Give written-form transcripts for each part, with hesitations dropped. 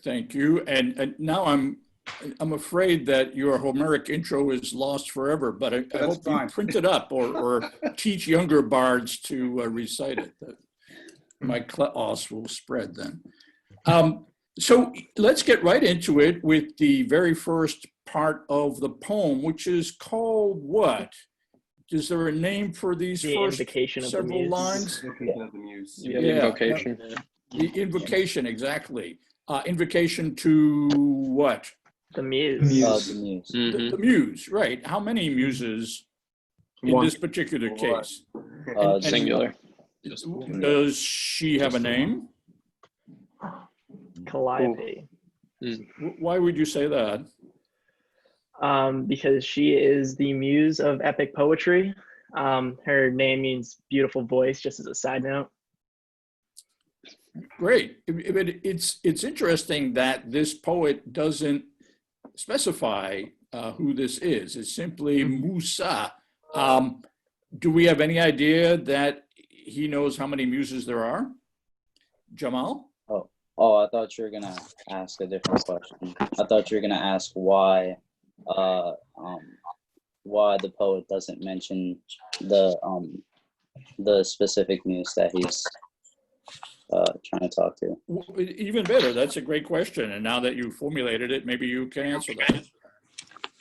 Thank you. And now I'm afraid that your Homeric intro is lost forever, but I hope you print it up or teach younger bards to recite it. My class will spread then. So let's get right into it with the very first part of the poem, which is called what? Is there a name for these first several lines? Yeah. Invocation. The invocation, exactly. Invocation to what? The muse. The muse. The muse, right. How many muses in this particular case? Singular. Does she have a name? Calliope. Why would you say that? Because she is the muse of epic poetry. Her name means beautiful voice, just as a side note. Great. It's interesting that this poet doesn't specify who this is. It's simply Musa. Do we have any idea that he knows how many muses there are? Jamal? Oh, I thought you were gonna ask a different question. I thought you were gonna ask why the poet doesn't mention the specific muse that he's trying to talk to. Even better. That's a great question. And now that you formulated it, maybe you can answer that.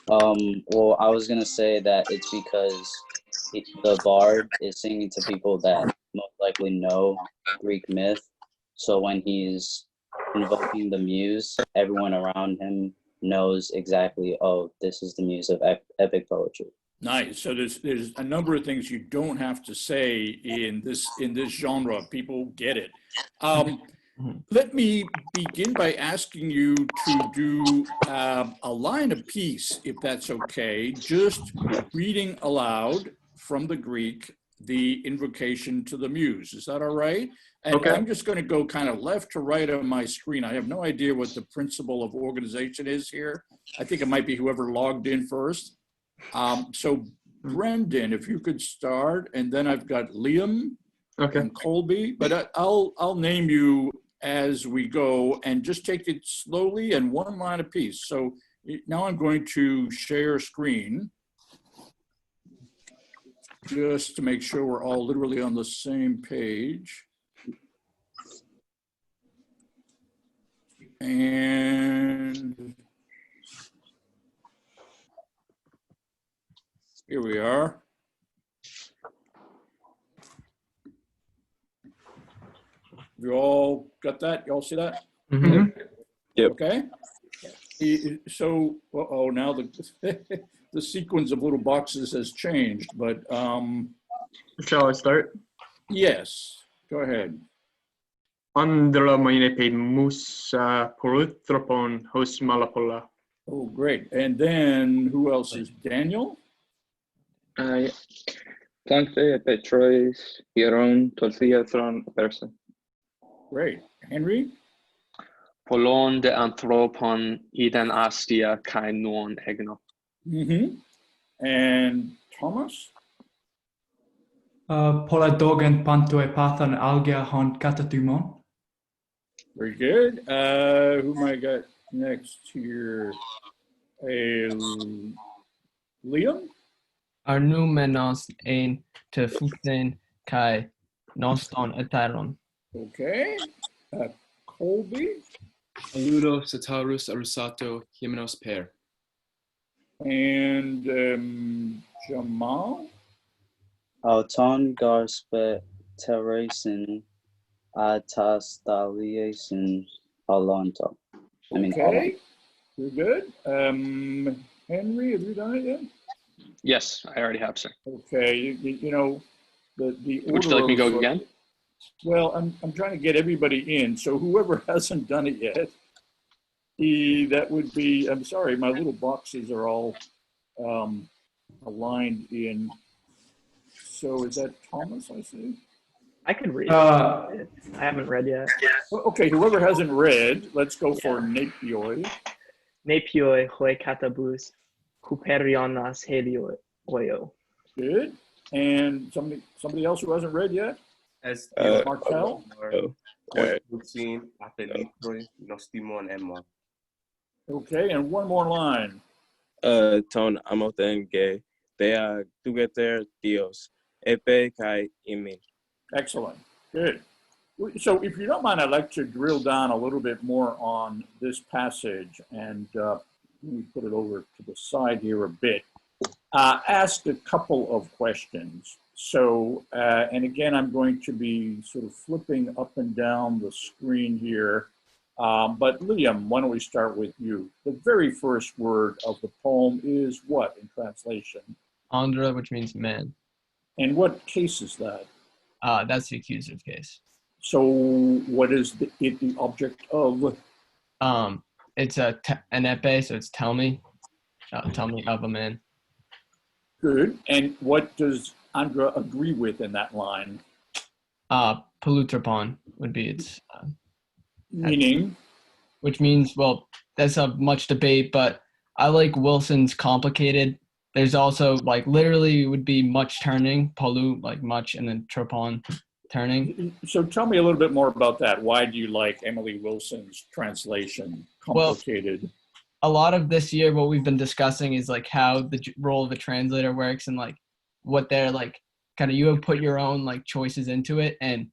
Well, I was gonna say that it's because the bard is singing to people that most likely know Greek myth. So when he's invoking the muse, everyone around him knows exactly, oh, this is the muse of epic poetry. Nice. So there's a number of things you don't have to say in this genre. People get it. Let me begin by asking you to do a line apiece, if that's okay, just reading aloud from the Greek the invocation to the muse. Is that all right? And okay. I'm just going to go kind of left to right on my screen. I have no idea what the principle of organization is here. I think it might be whoever logged in first. So Brendan, if you could start, and then I've got Liam and Colby, but I'll name you as we go and just take it slowly and one line apiece. So now I'm going to share screen just to make sure we're all literally on the same page. And here we are. You all got that? You all see that? Mm-hmm. Yep. Okay. So, now the sequence of little boxes has changed, but shall I start? Yes, go ahead. Andra mainepe musa porutropon hos malapola. Oh, great. And then who else is Daniel? Plankte Petrois hieron tolthiathron person. Great. Henry? Polon de anthropon iden astia kai non egno. Mm-hmm. And Thomas? Poladogen panto epathan algia hon katatumon. Very good. Who am I got next here? Liam? Arnumenos ein te futen kai noston etaron. Okay. Colby? Aludo satarus arusato hymenos per. And Jamal? Auton garspe terrasin atastaliasin alonto. Okay, you're good. Henry, have you done it yet? Yes, I already have, sir. Okay, you know, the order. Would you like me to go again? Well, I'm trying to get everybody in, so whoever hasn't done it yet, that would be, I'm sorry, my little boxes are all aligned in. So is that Thomas, I see? I could read it. I haven't read yet. Okay, whoever hasn't read, let's go for Napioi. Napioi hoi katabus kuperionas helio oyo. Good. And somebody else who hasn't read yet? As Markel? Routine, apelitroi, nostimon emma. Okay, and one more line. Ton amotenge, dea tugeter Dios, epe kai imi. Excellent. Good. So if you don't mind, I'd like to drill down a little bit more on this passage and let me put it over to the side here a bit. Ask a couple of questions. So, and again, I'm going to be sort of flipping up and down the screen here. But Liam, why don't we start with you? The very first word of the poem is what in translation? Andra, which means man. And what case is that? That's the accusative case. So what is it the object of? It's an epe, so it's tell me of a man. Good. And what does Andra agree with in that line? Polutropon would be its Meaning? Which means, well, that's a much debate, but I like Wilson's complicated. There's also like literally would be much turning, polu, like much, and then tropon, turning. So tell me a little bit more about that. Why do you like Emily Wilson's translation, complicated? Well, a lot of this year, what we've been discussing is like how the role of a translator works and like what they're like, kind of you have put your own like choices into it. And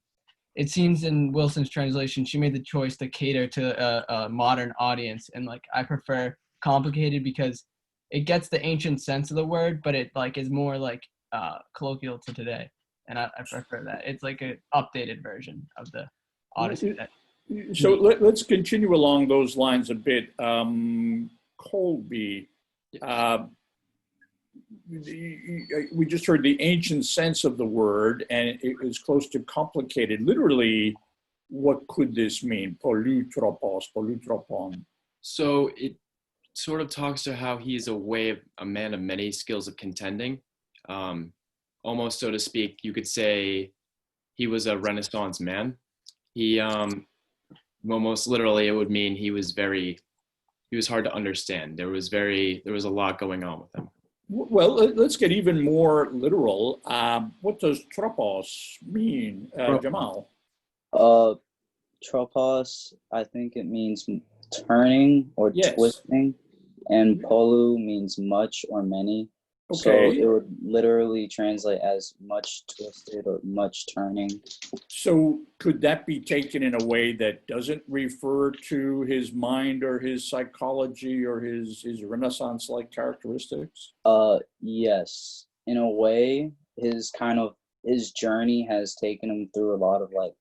it seems in Wilson's translation, she made the choice to cater to a modern audience. And like, I prefer complicated because it gets the ancient sense of the word, but it like is more like colloquial to today. And I prefer that. It's like an updated version of the Odyssey. So let's continue along those lines a bit. Colby, we just heard the ancient sense of the word, and it was close to complicated. Literally, what could this mean? Polutropos, polutropon. So it sort of talks to how he's a man of many skills of contending. Almost, so to speak, you could say he was a Renaissance man. He, well, most literally, it would mean he was hard to understand. There was a lot going on with him. Well, let's get even more literal. What does tropos mean, Jamal? Tropos, I think it means turning or twisting, and polu means much or many. Okay. So it would literally translate as much twisted or much turning. So could that be taken in a way that doesn't refer to his mind or his psychology or his Renaissance-like characteristics? Yes. In a way, his journey has taken him through a lot of like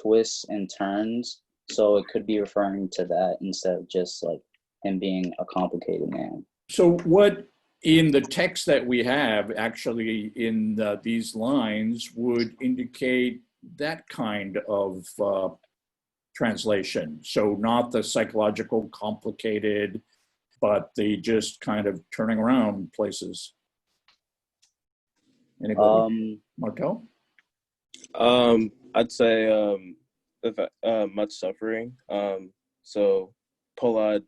twists and turns. So it could be referring to that instead of just like him being a complicated man. So what in the text that we have actually in these lines would indicate that kind of translation? So not the psychological complicated, but the just kind of turning around places. Anybody? Martel? I'd say much suffering. So pola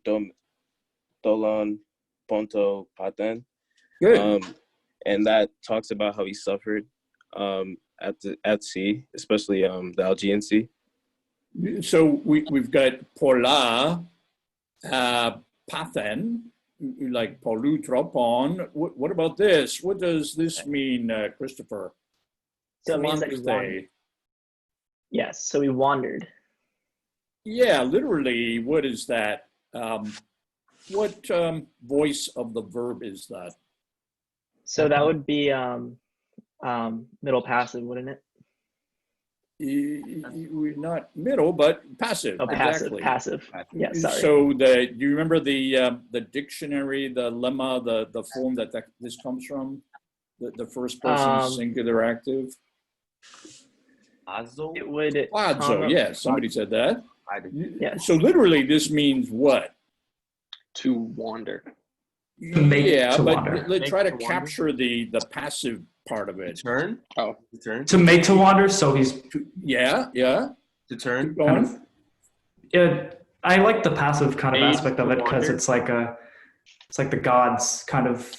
dolon ponto paten. Good. And that talks about how he suffered at sea, especially the Aegean Sea. So we've got pola, pathen, like polutropon. What about this? What does this mean, Christopher? So it means that he wandered. Yes, so he wandered. Yeah, literally, what is that? What voice of the verb is that? So that would be middle passive, wouldn't it? Not middle, but passive. Oh, exactly. passive. Yeah, sorry. So do you remember the dictionary, the lemma, the form that this comes from? The first person singular active? It would. Yes, somebody said that. Yes. So literally, this means what? To wander. Let's try to capture the passive part of it. Turn? Oh. To turn? To make to wander, so he's... Yeah. To turn? Yeah, I like the passive kind of aspect of it because it's like the gods kind of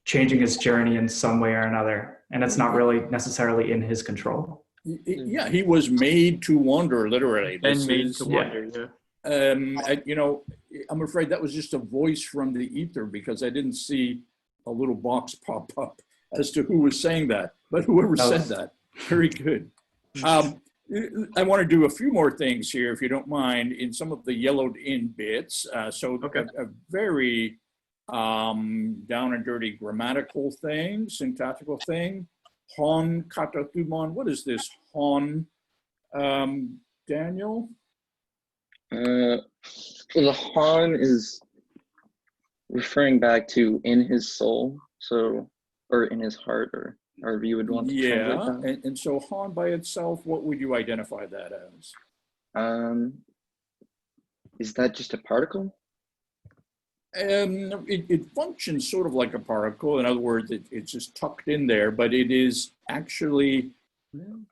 changing his journey in some way or another, and it's not really necessarily in his control. Yeah, he was made to wander, literally. And This made is, to wonder, yeah. you know, I'm afraid that was just a voice from the ether because I didn't see a little box pop up as to who was saying that, but whoever said that, very good. I want to do a few more things here, if you don't mind, in some of the yellowed in bits. Okay. A very down and dirty grammatical thing, syntactical thing. Hon katathumon. What is this hon, Daniel? Well, the Han is referring back to in his soul, so, or in his heart, or however you would want to translate that. And so hon by itself, what would you identify that as? Is that just a particle? It functions sort of like a particle. In other words, it's just tucked in there, but it is actually,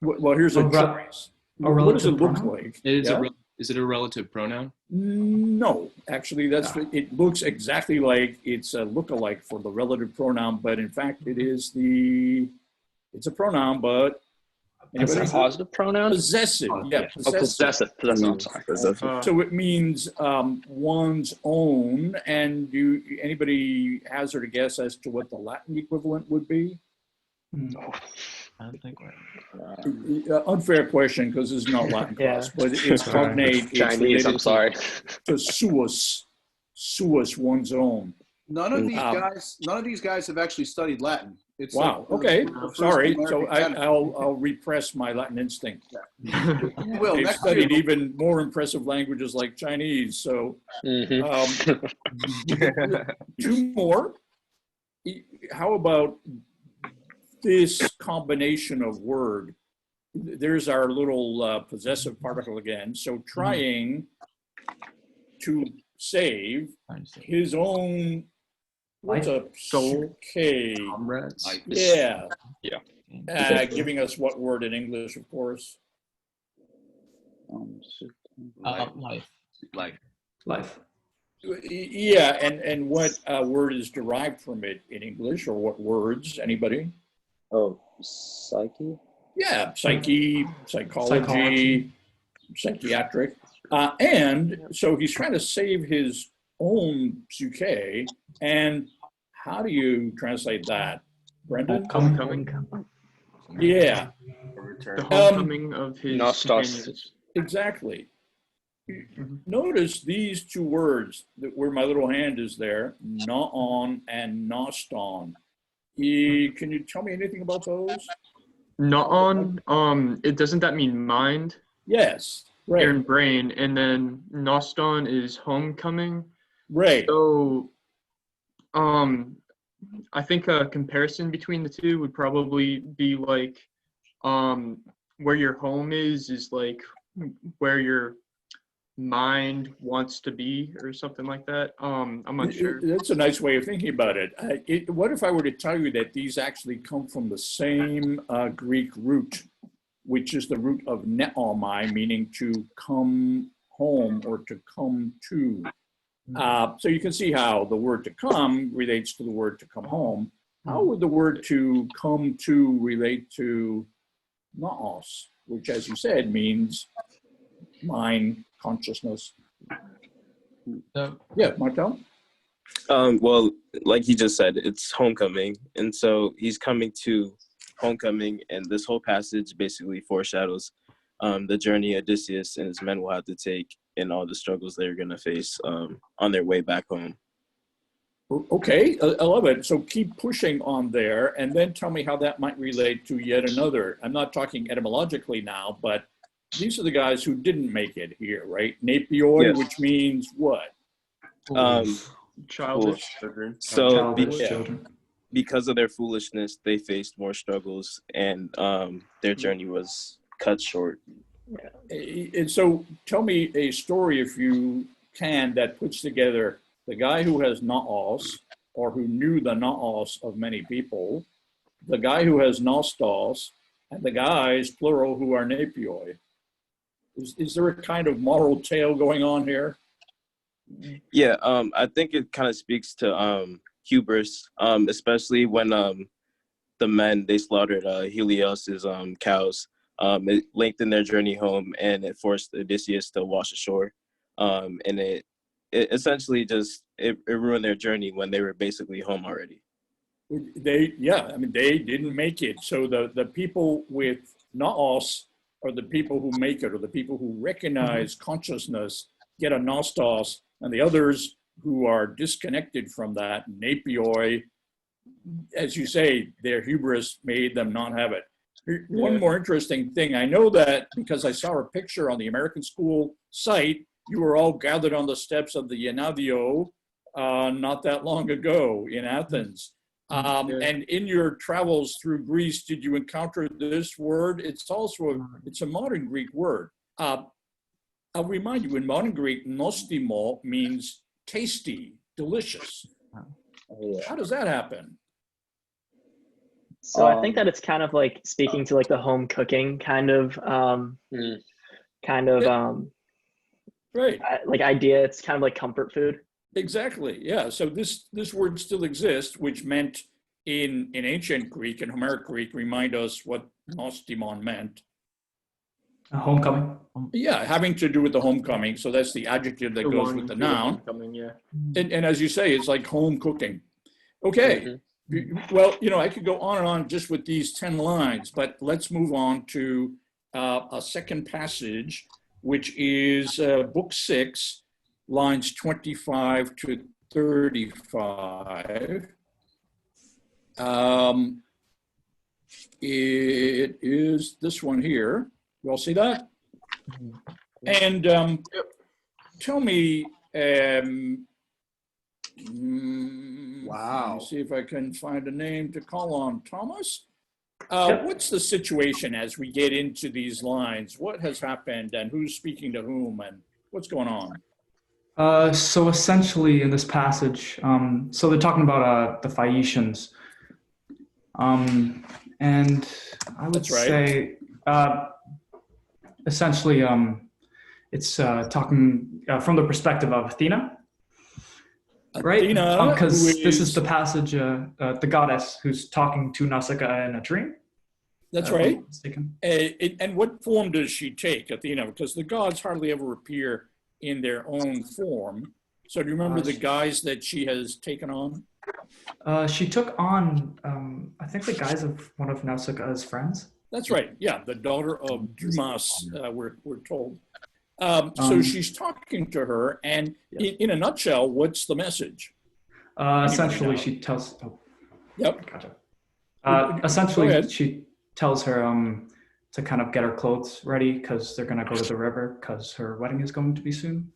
well, here's a choice. What does it look like? Is it a relative pronoun? No, actually, it looks exactly like it's a lookalike for the relative pronoun, but in fact, it's a pronoun, but It's a positive pronoun? Possessive, yeah. Possessive. I'm sorry. Possessive. So it means one's own, and anybody hazard a guess as to what the Latin equivalent would be? I don't think we're. Unfair question because it's not Latin class, but it's cognate. Chinese, I'm sorry. To suus, one's own. None of these guys have actually studied Latin. It's wow. Like okay. Sorry. American So I'll repress my Latin instinct. Well, they've studied even more impressive languages like Chinese. So two more. How about this combination of word? There's our little possessive particle again. So trying to save his own. What's a soul? Comrades. Yeah. Yeah. Giving us what word in English, of course? Life. Yeah, and what word is derived from it in English, or what words? Anybody? Oh, psyche? Yeah, psyche, psychology, psychiatric. And so he's trying to save his own psyche. And how do you translate that, Brendan? Homecoming. Yeah. The homecoming of his companions. Exactly. Notice these two words where my little hand is there, naon and noston. Can you tell me anything about those? Naon, doesn't that mean mind? Yes. Right. Ear and brain, and then noston is homecoming. Right. So, I think a comparison between the two would probably be like, where your home is like where your mind wants to be, or something like that. I'm not sure. That's a nice way of thinking about it. What if I were to tell you that these actually come from the same Greek root, which is the root of neomai, meaning to come home or to come to. So you can see how the word to come relates to the word to come home. How would the word to come to relate to naos, which, as you said, means mind, consciousness? Yeah, Martel? Well, like he just said, it's homecoming. And so he's coming to homecoming, and this whole passage basically foreshadows the journey Odysseus and his men will have to take and all the struggles they're going to face on their way back home. Okay, I love it. So keep pushing on there, and then tell me how that might relate to yet another. I'm not talking etymologically now, but these are the guys who didn't make it here, right? Napioi, yes. Which means what? Childish children. So because of their foolishness, they faced more struggles, and their journey was cut short. Yeah. And so tell me a story, if you can, that puts together the guy who has naos, or who knew the naos of many people, the guy who has nostos, and the guys, plural, who are napioi. Is there a kind of moral tale going on here? Yeah, I think it kind of speaks to hubris, especially when the men, they slaughtered Helios's cows It lengthened their journey home, and it forced Odysseus to wash ashore. And it essentially just it ruined their journey when they were basically home already. They didn't make it. So the people with naos are the people who make it, or the people who recognize consciousness, get a nostos, and the others who are disconnected from that, napioi, as you say, their hubris made them not have it. One more interesting thing, I know that because I saw a picture on the American School site, you were all gathered on the steps of the Genadio not that long ago in Athens. And in your travels through Greece, did you encounter this word? It's a modern Greek word. I'll remind you, in modern Greek, nostimo means tasty, delicious. How does that happen? So I think that it's kind of like speaking to like the home cooking kind of right. Like idea. It's kind of like comfort food. Exactly. Yeah. So this word still exists, which meant in ancient Greek and Homeric Greek, remind us what nostimon meant. A homecoming. Yeah, having to do with the homecoming. So that's the adjective that goes with the noun. Homecoming, yeah. And as you say, it's like home cooking. Okay. Well, I could go on and on just with these 10 lines, but let's move on to a second passage, which is book 6, lines 25 to 35. It is this one here. You all see that? And tell me, wow. Let me see if I can find a name to call on. Thomas? What's the situation as we get into these lines? What has happened and who's speaking to whom and what's going on? So essentially in this passage, so they're talking about the Phaeacians. And I would say essentially it's talking from the perspective of Athena. Right? Because this is the passage, the goddess who's talking to Nausicaa in a dream. That's right. And what form does she take, Athena? Because the gods hardly ever appear in their own form. So do you remember the guise that she has taken on? She took on, I think, the guise of one of Nausicaa's friends. That's right. Yeah, the daughter of Dumas, we're told. So she's talking to her, and in a nutshell, what's the message? Essentially, she tells. Oh, yep. Gotcha. Essentially, she tells her to kind of get her clothes ready because they're going to go to the river because her wedding is going to be soon.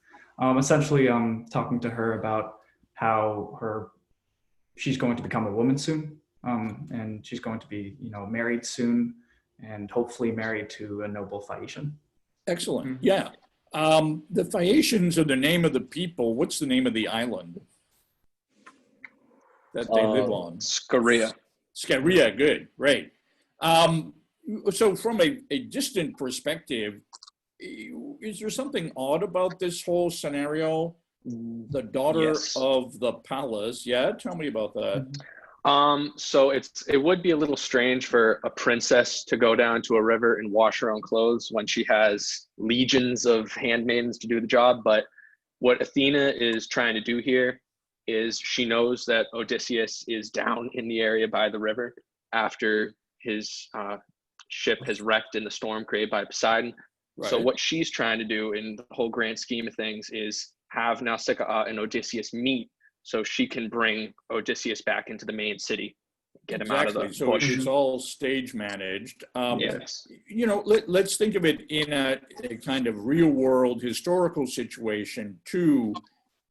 Essentially, talking to her about how she's going to become a woman soon, and she's going to be, married soon, and hopefully married to a noble Phaeacian. Excellent. Yeah. The Phaeacians are the name of the people. What's the name of the island that they live on? Scheria. Scheria, good, right. So from a distant perspective, is there something odd about this whole scenario? The daughter of the palace. Yeah, tell me about that. So it would be a little strange for a princess to go down to a river and wash her own clothes when she has legions of handmaidens to do the job. But what Athena is trying to do here is she knows that Odysseus is down in the area by the river after his ship has wrecked in the storm created by Poseidon. Right. So what she's trying to do in the whole grand scheme of things is have Nausicaa and Odysseus meet so she can bring Odysseus back into the main city, get him out of the bush. So it's all stage managed. Yes. Let's think of it in a kind of real world historical situation too.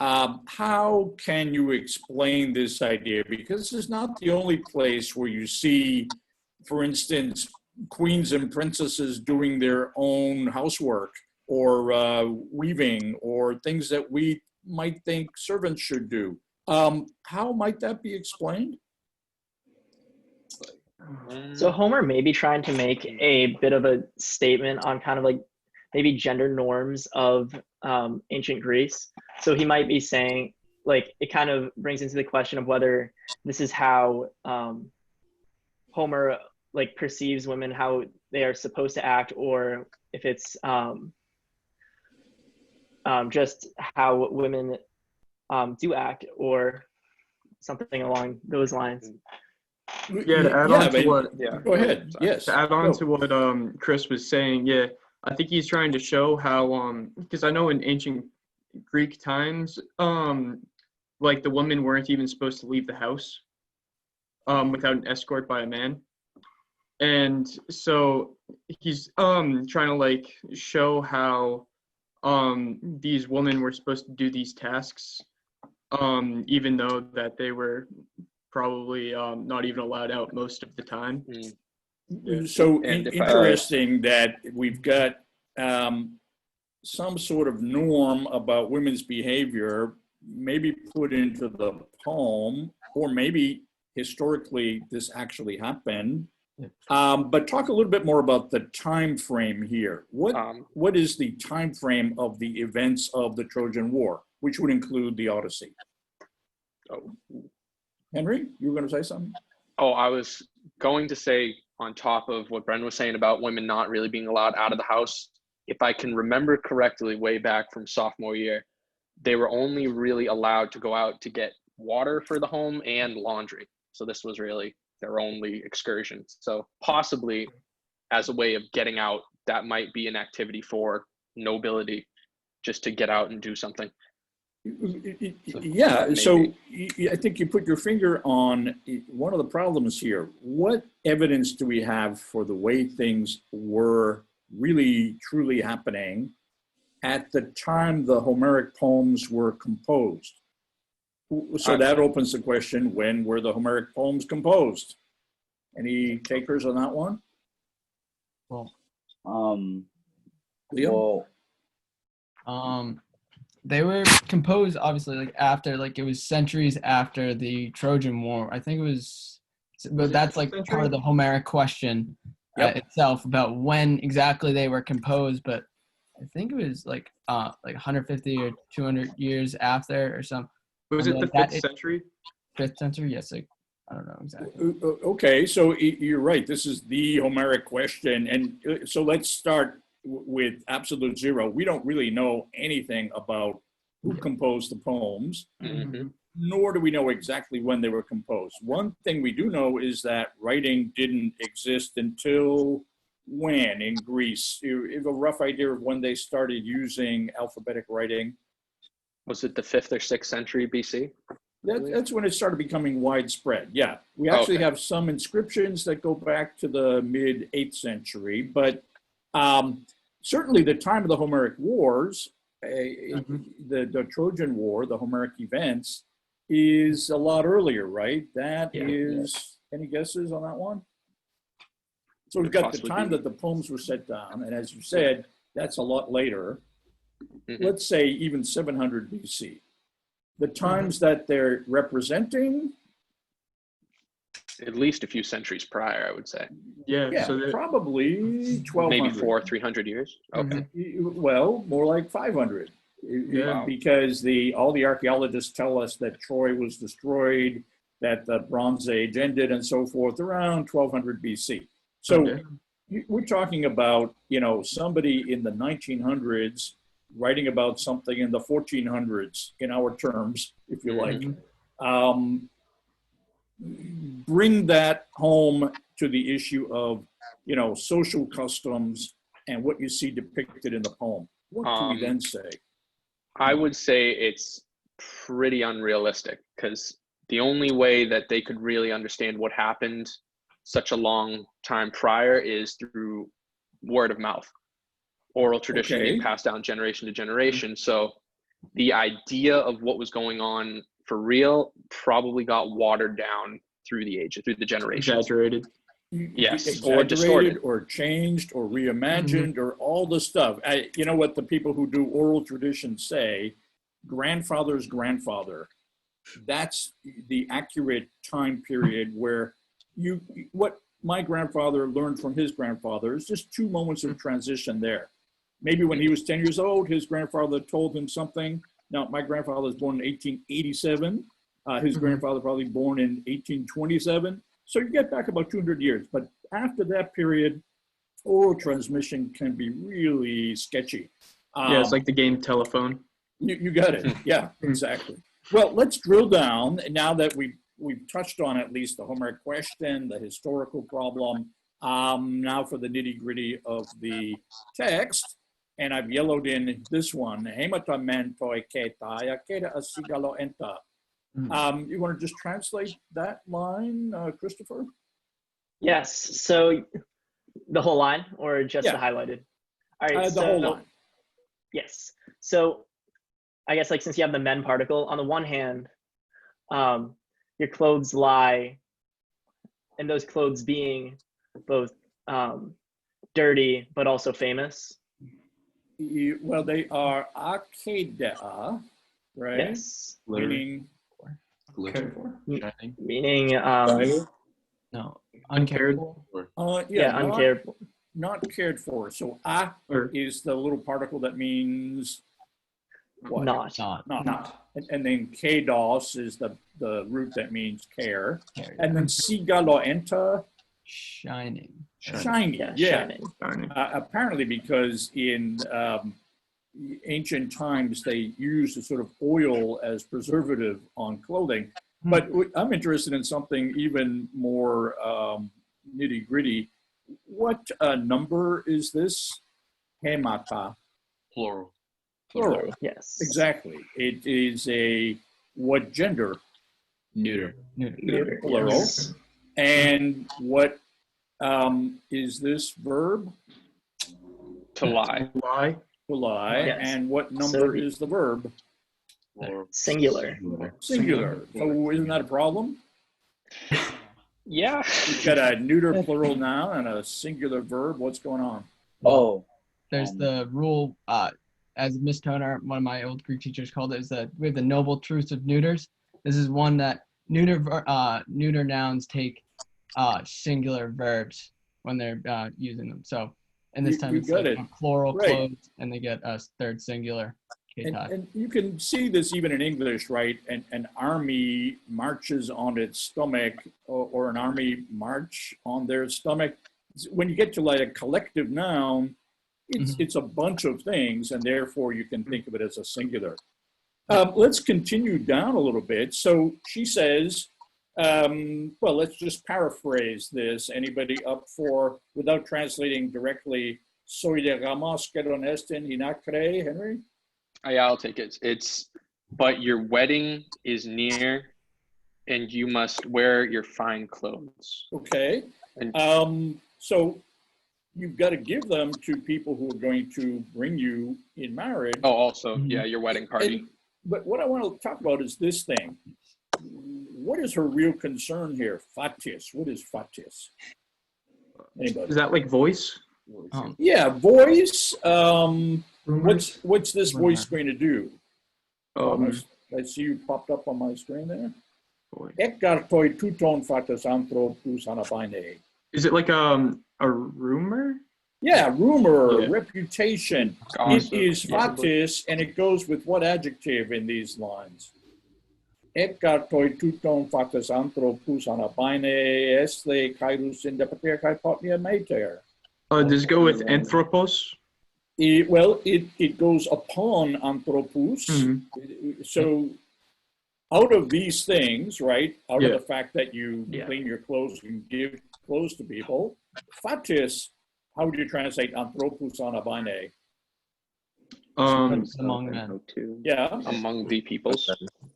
How can you explain this idea? Because this is not the only place where you see, for instance, queens and princesses doing their own housework or weaving or things that we might think servants should do. How might that be explained? So Homer may be trying to make a bit of a statement on kind of like maybe gender norms of ancient Greece. So he might be saying, like, it kind of brings into the question of whether this is how Homer like perceives women, how they are supposed to act, or if it's just how women do act, or something along those lines. Yeah, to add Yeah, on to but- what Go ahead. Yes. to add on Go. to what Chris was saying, yeah, I think he's trying to show how because I know in ancient Greek times, like the women weren't even supposed to leave the house without an escort by a man. And so he's trying to like show how these women were supposed to do these tasks, even though that they were probably not even allowed out most of the time. So And if I- interesting that we've got some sort of norm about women's behavior, maybe put into the poem, or maybe historically this actually happened. But talk a little bit more about the time frame here. What is the time frame of the events of the Trojan War, which would include the Odyssey? Henry, you were going to say something? Oh, I was going to say, on top of what Brendan was saying about women not really being allowed out of the house, if I can remember correctly, way back from sophomore year, they were only really allowed to go out to get water for the home and laundry. So this was really their only excursion. So possibly as a way of getting out, that might be an activity for nobility, just to get out and do something. Yeah, so I think you put your finger on one of the problems here. What evidence do we have for the way things were really, truly happening at the time the Homeric poems were composed? So that opens the question, when were the Homeric poems composed? Any takers on that one? Leo? They were composed obviously like after, like it was centuries after the Trojan War. I think it was, but that's like part of the Homeric question itself about when exactly they were composed. But I think it was like 150 or 200 years after or something. Was it the 5th century? 5th century, yes. Like, I don't know exactly. Okay, so you're right. This is the Homeric question. And so let's start with absolute zero. We don't really know anything about who composed the poems, nor do we know exactly when they were composed. One thing we do know is that writing didn't exist until when in Greece? You have a rough idea of when they started using alphabetic writing? Was it the 5th or 6th century BC? That's when it started becoming widespread. Yeah, we actually have some inscriptions that go back to the mid 8th century, but certainly the time of the Homeric Wars, the Trojan War, the Homeric events, is a lot earlier, right? That is, any guesses on that one? So we've got the time that the poems were set down, and as you said, that's a lot later. Let's say even 700 BC. The times that they're representing? At least a few centuries prior, I would say. Yeah, so probably 1200. Maybe 400-300 years. Okay. Well, more like 500. Because all the archaeologists tell us that Troy was destroyed, that the Bronze Age ended, and so forth around 1200 BC. So we're talking about, somebody in the 1900s writing about something in the 1400s, in our terms, if you like. Bring that home to the issue of, social customs and what you see depicted in the poem. What do we then say? I would say it's pretty unrealistic, because the only way that they could really understand what happened such a long time prior is through word of mouth, oral tradition being passed down generation to generation. So the idea of what was going on for real probably got watered down through the age, through the generations. Exaggerated. Yes, or distorted, or changed, or reimagined, or all the stuff. You know what the people who do oral tradition say? Grandfather's grandfather. That's the accurate time period where what my grandfather learned from his grandfather is just 2 moments of transition there. Maybe when he was 10 years old, his grandfather told him something. Now, my grandfather was born in 1887. His grandfather probably born in 1827. So you get back about 200 years. But after that period, oral transmission can be really sketchy. Yeah, it's like the game Telephone. You got it. Yeah, exactly. Well, let's drill down now that we've touched on at least the Homeric question, the historical problem. Now for the nitty gritty of the text, and I've yellowed in this one. Hematamento eketa yaketa asigalo enta. You want to just translate that line, Christopher? Yes. So the whole line, or just the highlighted? All right. The whole line. Yes. So I guess like since you have the men particle, on the one hand, your clothes lie, and those clothes being both dirty but also famous. Well, they are akedea, right? Yes. Meaning meaning no, uncared for. Uncared for. Not cared for. So is the little particle that means what? Not. And then kedos is the root that means care. And then sigaloenta, shining. Yeah. Apparently because in ancient times they used a sort of oil as preservative on clothing. But I'm interested in something even more nitty gritty. What number is this? Hemata. Plural. Yes. Exactly. It is what gender? Neuter. Plural. Yes. And what is this verb? To lie. To lie. Yes. And what number is the verb? Singular. Singular. So isn't that a problem? Yeah. You've got a neuter plural noun and a singular verb. What's going on? There's the rule, as Miss Toner, one of my old Greek teachers called it, is that we have the noble truths of neuters. This is one that neuter nouns take singular verbs when they're using them. So in this time, it's like a plural clothes, and they get a third singular. And you can see this even in English, right? An army marches on its stomach, or an army march on their stomach. When you get to like a collective noun, it's a bunch of things, and therefore you can think of it as a singular. Let's continue down a little bit. So she says, well, let's just paraphrase this. Anybody up for, without translating directly, soy de ramos que don esten hinacre, Henry? Yeah, I'll take it. But your wedding is near, and you must wear your fine clothes. Okay. So you've got to give them to people who are going to bring you in marriage. Oh, also, yeah, your wedding party. But what I want to talk about is this thing. What is her real concern here? Fatis. What is fatis? Anybody? Is that like voice? Yeah, voice. What's this voice going to do? I see you popped up on my screen there. Ekartoi tuton fatis anthropus anapaine. Is it like a rumor? Yeah, rumor, reputation. It is fatis, and it goes with what adjective in these lines? Ekartoi tuton fatis anthropus anapaine esle kairus in the pater kai potnia mater. Does it go with anthropos? It goes upon anthropos. So out of these things, right, out of the fact that you clean your clothes and give clothes to people, fatis, how would you translate anthropos anabine? Among men. Yeah. Among the peoples.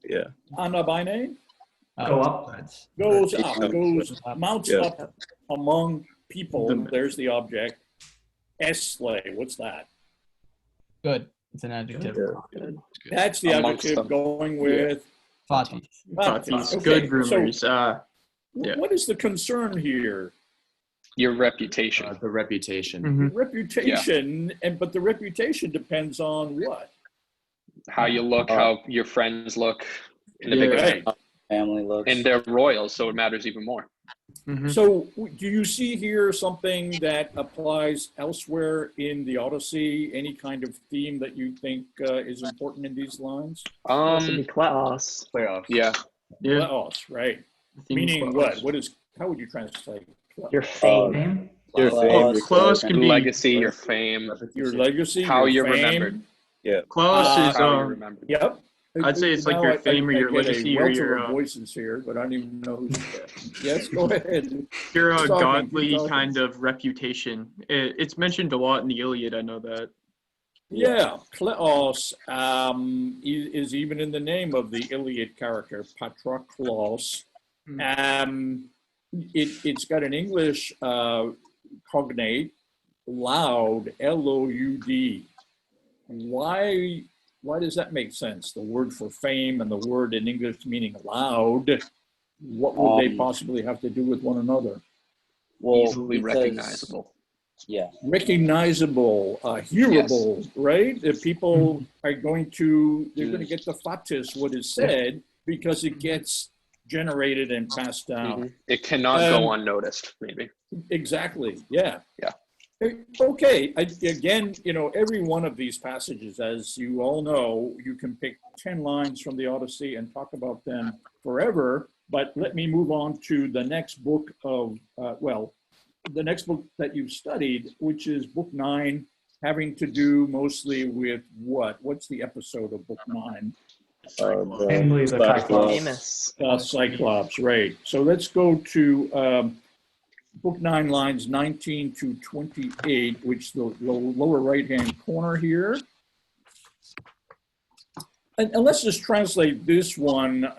Yeah. Anabine? Go up. Goes up, mounts up among people. There's the object. Esle, what's that? Good. It's an adjective. That's the adjective going with fatis. Okay. Good rumors. So, what is the concern here? Your reputation. The reputation. Reputation, but the reputation depends on what? How you look, how your friends look in the bigger thing. Family looks. And they're royals, so it matters even more. So do you see here something that applies elsewhere in the Odyssey? Any kind of theme that you think is important in these lines? Kleos. Yeah. Kleos, right. Meaning what? How would you translate? Your fame. Your fame, your Klaus can be legacy, your fame, Your legacy, how your you're fame. remembered. Yeah. Klaus is How you're remembered. Yep. I'd say it's like Now your fame or your get legacy a or welter your of voices here, but I don't even know who's there. Yes, go ahead. your Keep talking, godly keep talking. kind of reputation. It's mentioned a lot in the Iliad. I know that. Yeah, Kleos is even in the name of the Iliad character, Patroklos. It's got an English cognate, loud, L-O-U-D. Why does that make sense? The word for fame and the word in English meaning loud, what would they possibly have to do with one another? Well, Easily recognizable. Yeah. Recognizable, hearable, right? That people are going to, they're going to get the fatis, what is said, because it gets generated and passed down. It cannot go unnoticed, maybe. Exactly, yeah. Yeah. Okay, again, every one of these passages, as you all know, you can pick 10 lines from the Odyssey and talk about them forever, but let me move on to the next book of, the next book that you've studied, which is book 9, having to do mostly with what? What's the episode of book 9? Namely the Cyclops. Famous. Cyclops, right. So let's go to book 9, lines 19 to 28, which the lower right-hand corner here. And let's just translate this one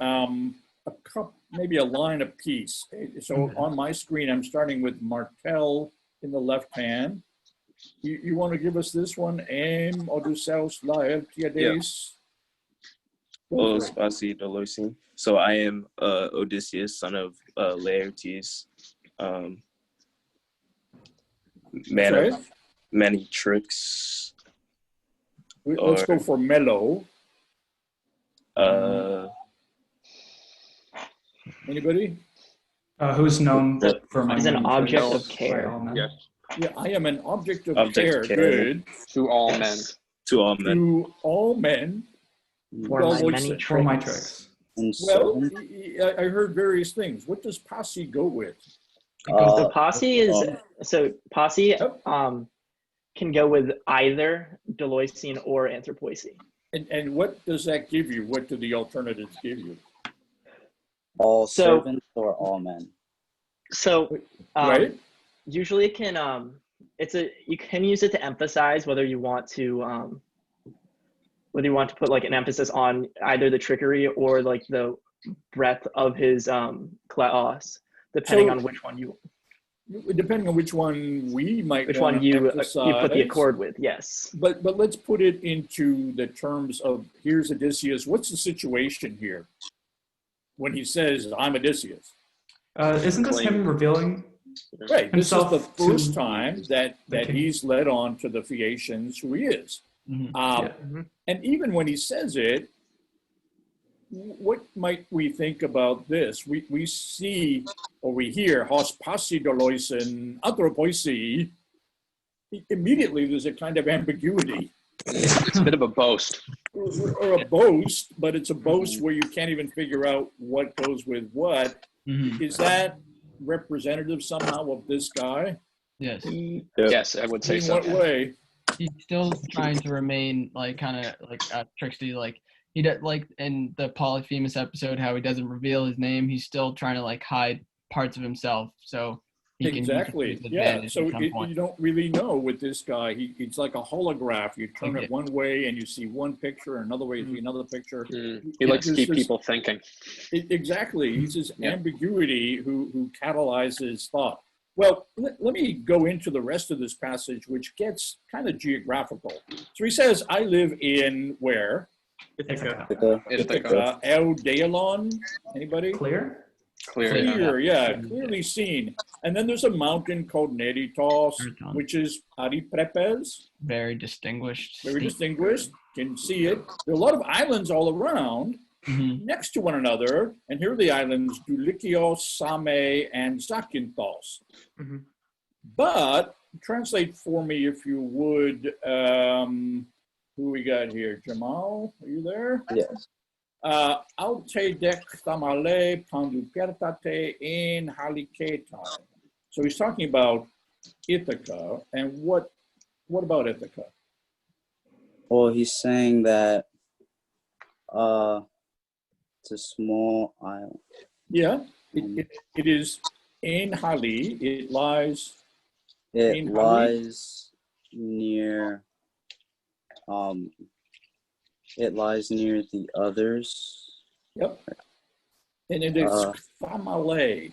maybe a line apiece. So on my screen, I'm starting with Martel in the left hand. You want to give us this one? Aim, Odysseus, Laertiades. Spasi Dolorsi. So I am Odysseus, son of Laertes, man of many tricks. Let's go for Mellow. Anybody? Who's known for my Is an object of care. Yeah, I am an object of care. Good. To all men. To all men. To all men. For my tricks. Well, I heard various things. What does posse go with? So posse is posse can go with either Deloisian or Anthropoisi. And what does that give you? What do the alternatives give you? All servants or all men? So right? Usually it can you can use it to emphasize whether you want to put like an emphasis on either the trickery or like the breadth of his kleos, depending on which one you. Depending on which one we might. Which one you put the accord with? Yes. But let's put it into the terms of here's Odysseus. What's the situation here? When he says, "I'm Odysseus." Isn't this him revealing? Right. This is the first time that he's led on to the Phaeacians who he is. And even when he says it, what might we think about this? We see or we hear hos pasi doloisen anthropoisi. Immediately there's a kind of ambiguity. It's a bit of a boast. Or a boast, but it's a boast where you can't even figure out what goes with what. Is that representative somehow of this guy? Yes. Yes, I would say in so. What way? He's still trying to remain like kind of like tricksty, like he does, like in the Polyphemus episode, how he doesn't reveal his name. He's still trying to like hide parts of himself, so he can use yeah. So you don't really know with this guy. It's like a holograph. You turn it one way and you see one picture, another way you see another picture. He likes to keep people thinking. Exactly. He's this ambiguity who catalyzes thought. Well, let me go into the rest of this passage, which gets kind of geographical. So he says, I live in where? Ithaca. Eudailon. Anybody? Clear, clearly seen. And then there's a mountain called Neritos, which is Ariprepes. Very distinguished. Can see it. There are a lot of islands all around. Next to one another, and here are the islands Dulikios, Same, and Zakynthos. But translate for me, if you would, who we got here? Jamal, are you there? Yes. Alte dek thamale pandupertate in haliketai. So he's talking about Ithaca, and what about Ithaca? Well, he's saying that it's a small island. Yeah, it is in Hali. It lies. It in lies near. It lies near the others. Yep. And it is Famale.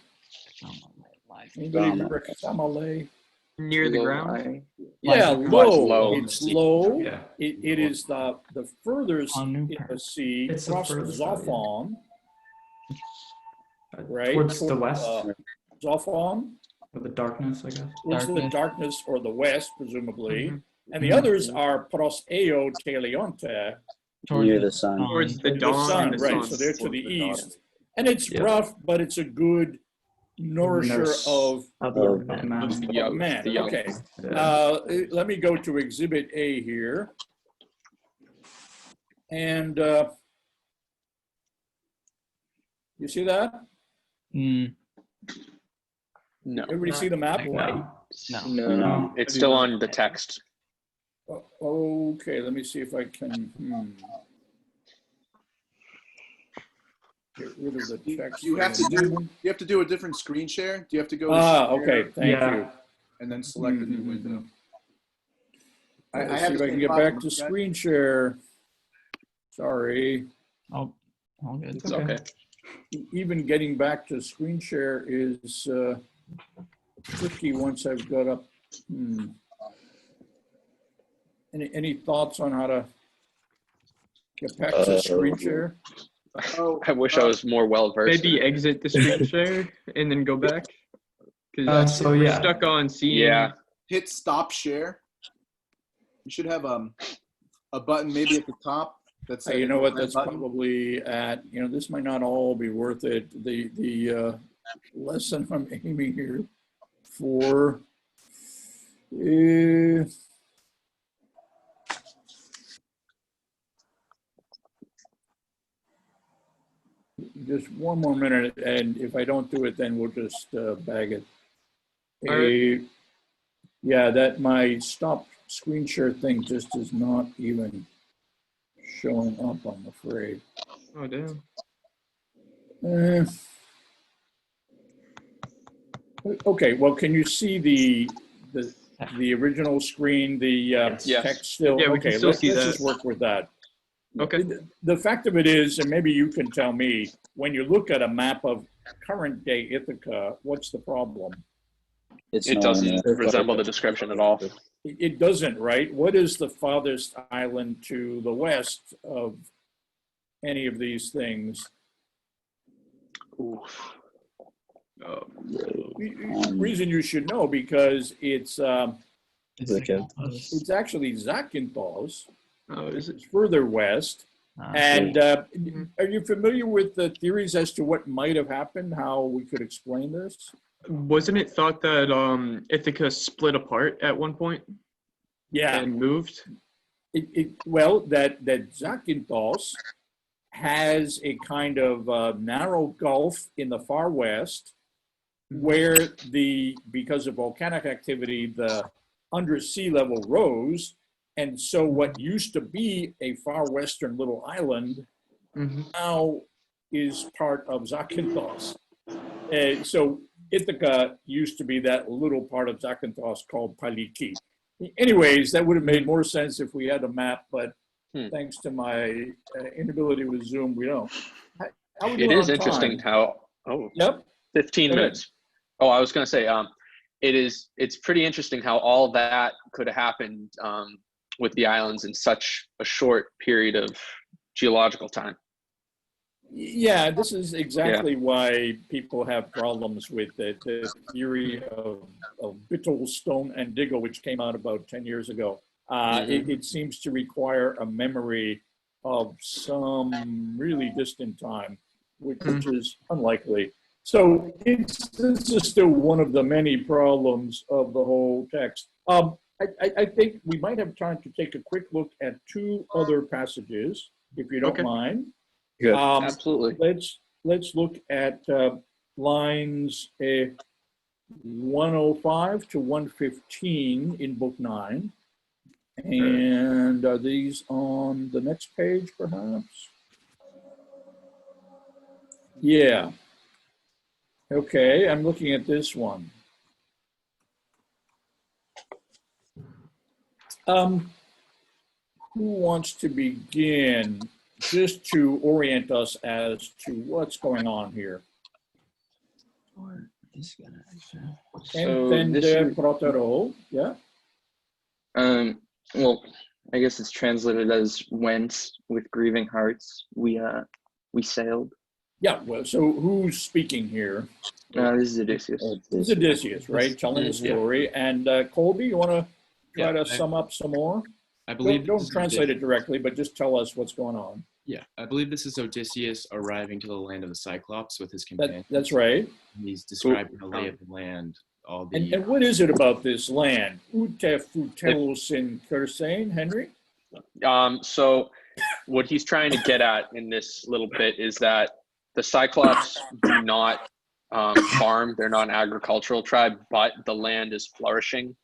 Anybody remember Famale? Near the ground? Yeah, low. Low. It's low. Yeah. It is the furthest in the sea, It's the across the furthest out, yeah. Zophon, right? Towards the west, Zophon, or the darkness, I guess. towards the darkness or the west, presumably. Mhm. And the others are pros eo teleonte, Near the sun. Towards the the dawn. sun, and the right? sun. So they're to the the dawn. east. And it's rough, but it's a good nourisher Nurse. of Of Oh, young men. Man. The young, men. the young. Okay. Yeah. Let me go to Exhibit A here. And you see that? Mm, No, Everybody see the map? No. No. no. it's still on the text. Okay, let me see if I can get rid of the text. You have to do a different screen share. Do you have to go to Okay, share thank Yeah. you. and then select a new window? I Let's have see if the I can same get problem. back to screen share. Sorry. Oh, all good. It's okay. Even getting back to screen share is tricky once I've got up. Any thoughts on how to get back to screen share? I wish I was more well versed. Maybe exit the screen share and then go back. Because So we're yeah. stuck on seeing. Yeah. Hit stop share. You should have a button maybe at the top that says You know what? red That's button. probably at. This might not all be worth it. The lesson I'm aiming here for is. Just one more minute, and if I don't do it, then we'll just bag it. All right. Yeah, that my stop screen share thing just is not even showing up, I'm afraid. Oh, damn. Okay, well, can you see the original screen, the Yes. text still? Yeah, we can Okay, still see let's that. just work with that. Okay. The fact of it is, and maybe you can tell me, when you look at a map of current day Ithaca, what's the problem? It's It nowhere doesn't near. resemble the description at all. It doesn't, right? What is the farthest island to the west of any of these things? Oof. Reason you should know, because it's Zakynthos. actually Zakynthos. Oh, is it? It's further west. And are you familiar with the theories as to what might have happened, how we could explain this? Wasn't it thought that Ithaca split apart at one point Yeah. and moved? Well, that Zakynthos has a kind of narrow gulf in the far west where because of volcanic activity, the under sea level rose. And so what used to be a far western little island now is part of Zakynthos. So Ithaca used to be that little part of Zakynthos called Paliki. Anyways, that would have made more sense if we had a map, but thanks to my inability with Zoom, we don't. It is interesting how, 15 minutes. Oh, I was going to say, it's pretty interesting how all that could have happened with the islands in such a short period of geological time. Yeah, this is exactly why people have problems with the theory of Bittell, Stone, and Diggle, which came out about 10 years ago. It seems to require a memory of some really distant time, which is unlikely. So this is still one of the many problems of the whole text. I think we might have time to take a quick look at two other passages, if you don't mind. Absolutely. Let's look at lines 105 to 115 in book 9. And are these on the next page, perhaps? Yeah. Okay, I'm looking at this one. Who wants to begin, just to orient us as to what's going on here? So this Protero, yeah. Well, I guess it's translated as "whence with grieving hearts we sailed." Yeah. Well, so who's speaking here? This is Odysseus. This is Odysseus, right? Telling the story. And Colby, you want to try to sum up some more? I believe Don't translate it directly, but just tell us what's going on. Yeah, I believe this is Odysseus arriving to the land of the Cyclops with his companions. That's right. He's describing the lay of the land. All the and what is it about this land? Ute futeros in Kersain, Henry? So what he's trying to get at in this little bit is that the Cyclops do not farm. They're not an agricultural tribe, but the land is flourishing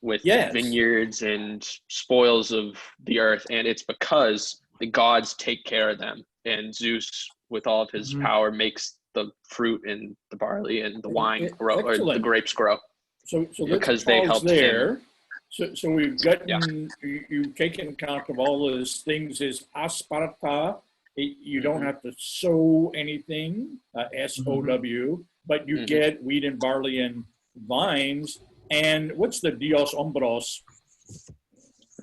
with vineyards and spoils of the earth. And it's because the gods take care of them. And Zeus, with all of his power, makes the fruit and the barley and the wine grow, or the grapes grow. So because they help there. So we've gotten, you've taken account of all those things is asparta. You don't have to sow anything, S-O-W, but you get wheat and barley and vines. And what's the Dios Ombros?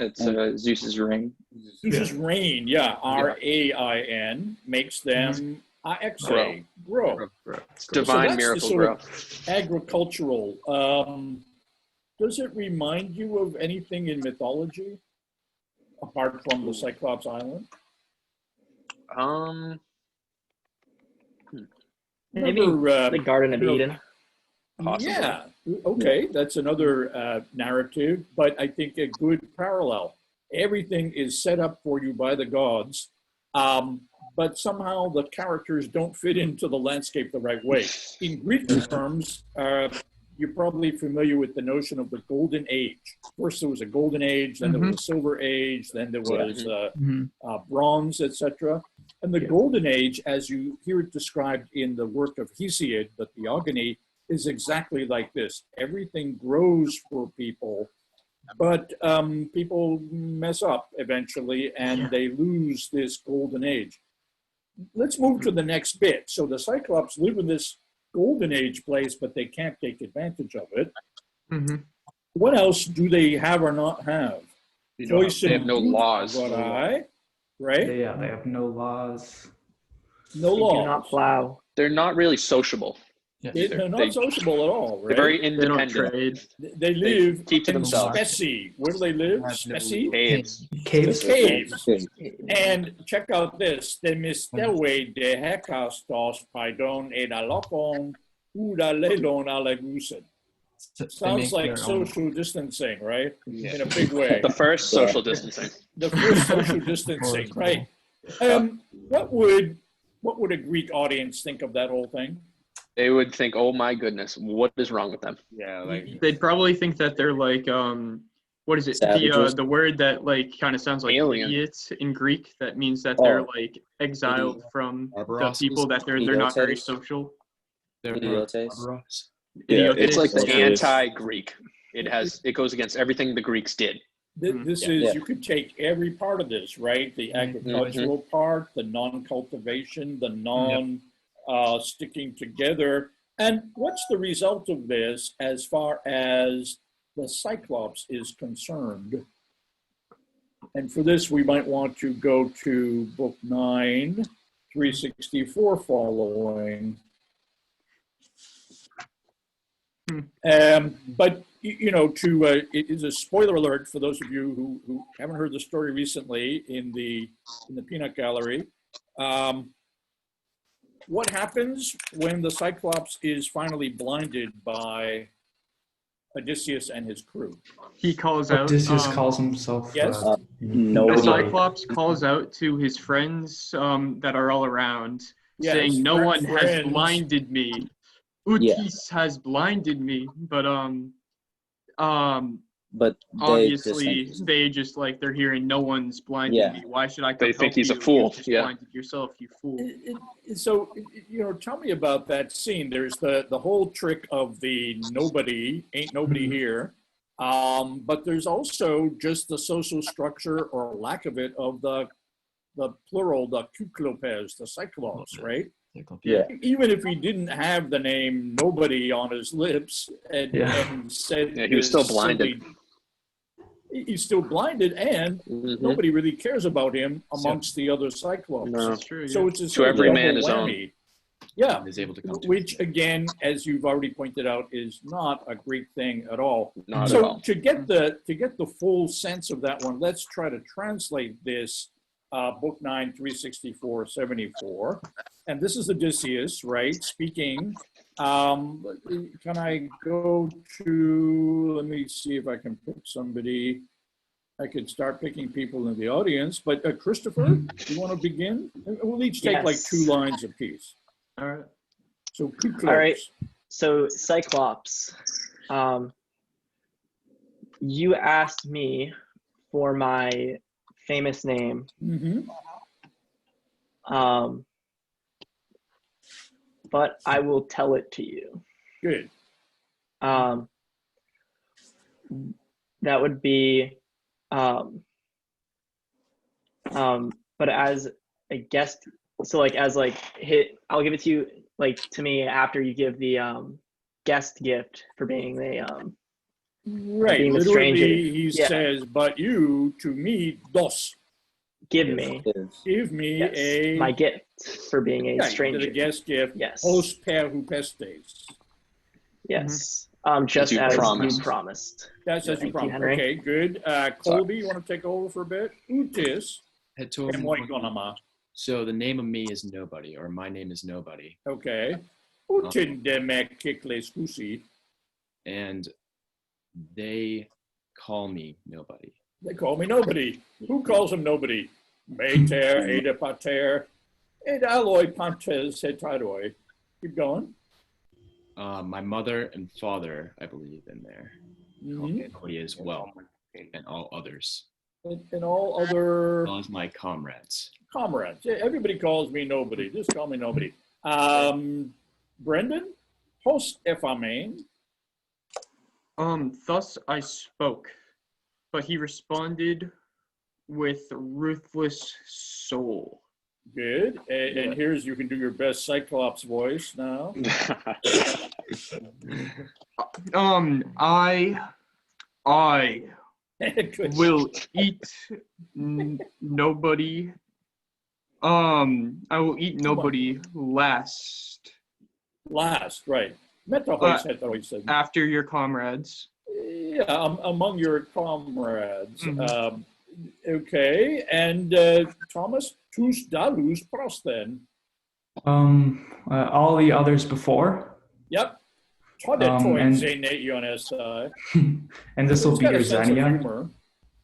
It's Zeus's rain. Zeus's rain, R-A-I-N, makes them AXA, grow. It's divine miracle grow. Agricultural. Does it remind you of anything in mythology apart from the Cyclops Island? Maybe the Garden of Eden. Possibly. Yeah, okay, that's another narrative, but I think a good parallel. Everything is set up for you by the gods, but somehow the characters don't fit into the landscape the right way. In Greek terms, you're probably familiar with the notion of the golden age. First there was a golden age, then there was a silver age, then there was bronze, etc. And the golden age, as you hear it described in the work of Hesiod, the Theogony, is exactly like this. Everything grows for people, but people mess up eventually and they lose this golden age. Let's move to the next bit. So the Cyclops live in this golden age place, but they can't take advantage of it. What else do they have or not have? They have no laws. Right? Yeah, they have no laws. No laws. They do not plow. They're not really sociable. They're not sociable at all, right? They're very independent. They don't trade. They live keep to in themselves. specie. Where do they live? Specie? Caves. Caves. And check out this. De mistewe de hekastos paidon edalopon udalelon alagusen. Sounds like social distancing, right? In a big way. The first social distancing. The first social distancing, right? What would a Greek audience think of that whole thing? They would think, "Oh my goodness, what is wrong with them?" Yeah, like they'd probably think that they're like what is it? The word that like kind of sounds like alien idiots in Greek. That means that they're like exiled from the people, that they're not very social. They're Idiotes. It's like the anti-Greek. It goes against everything the Greeks did. This is, you could take every part of this, right? The agricultural part, the non-cultivation, the sticking together. And what's the result of this as far as the Cyclops is concerned? And for this, we might want to go to book 9, 364 following. But, you know, it is a spoiler alert for those of you who haven't heard the story recently in the peanut gallery. What happens when the Cyclops is finally blinded by Odysseus and his crew? He calls out. Odysseus calls himself. Yes. The Cyclops calls out to his friends that are all around, saying, "No one has blinded me." Utis has blinded me, but But obviously they just like they're hearing no one's blinded me. Why should I come They think help he's a you? fool, You just yeah. blinded yourself, you fool. So, tell me about that scene. There's the whole trick of the nobody, ain't nobody here. But there's also just the social structure or lack of it of the plural, the Kyklopes, the Cyclops, right? Yeah. Even if he didn't have the name nobody on his lips and said he was still this blinded. he's still blinded, and nobody really cares about him amongst the other Cyclops. No. That's true, So yeah. it's a To sort of every double man his whammy. Yeah, Is able to come to which again, as you've already pointed out, is not a great thing at all. Not So at all. to get the full sense of that one, let's try to translate this book 9, 364, 74. And this is Odysseus, right? Speaking. Can I go to, let me see if I can pick somebody. I could start picking people in the audience, but Christopher, do you want to begin? We'll each take like 2 lines apiece. All right. So Kyklopes. All right. So Cyclops, you asked me for my famous name. But I will tell it to you. Good. That would be, but as a guest, so like as like I'll give it to you like to me after you give the guest gift for being the right. being the Literally, stranger. he says, "But you to me dos." Give me a my gift for being a stranger. The guest gift. Yes. Post per hupestes. Yes. Just you as promised. you promised. That's as you Thank you, promised. Henry. Okay, good. Colby, you want to take over for a bit? Utis. So the name of me is nobody, or my name is nobody. Okay. Utindemek kikleskusi. And they call me nobody. They call me nobody. Who calls him nobody? Mater, Ada pater, et alloy pantes hetaroi. Keep going. My mother and father, I believe, in there. Nobody as well, and all others. And all other... As well as my comrades. Comrades. Yeah, everybody calls me nobody. Just call me nobody. Brendan? Host ephamain. Thus I spoke, but he responded with ruthless soul. Good. And here's, you can do your best Cyclops voice now. I will eat nobody. I will eat nobody last. Last, right. After your comrades. Yeah, among your comrades. Okay, and Thomas, tus dalus prosten. All the others before. Yep. And this will be your Xenia.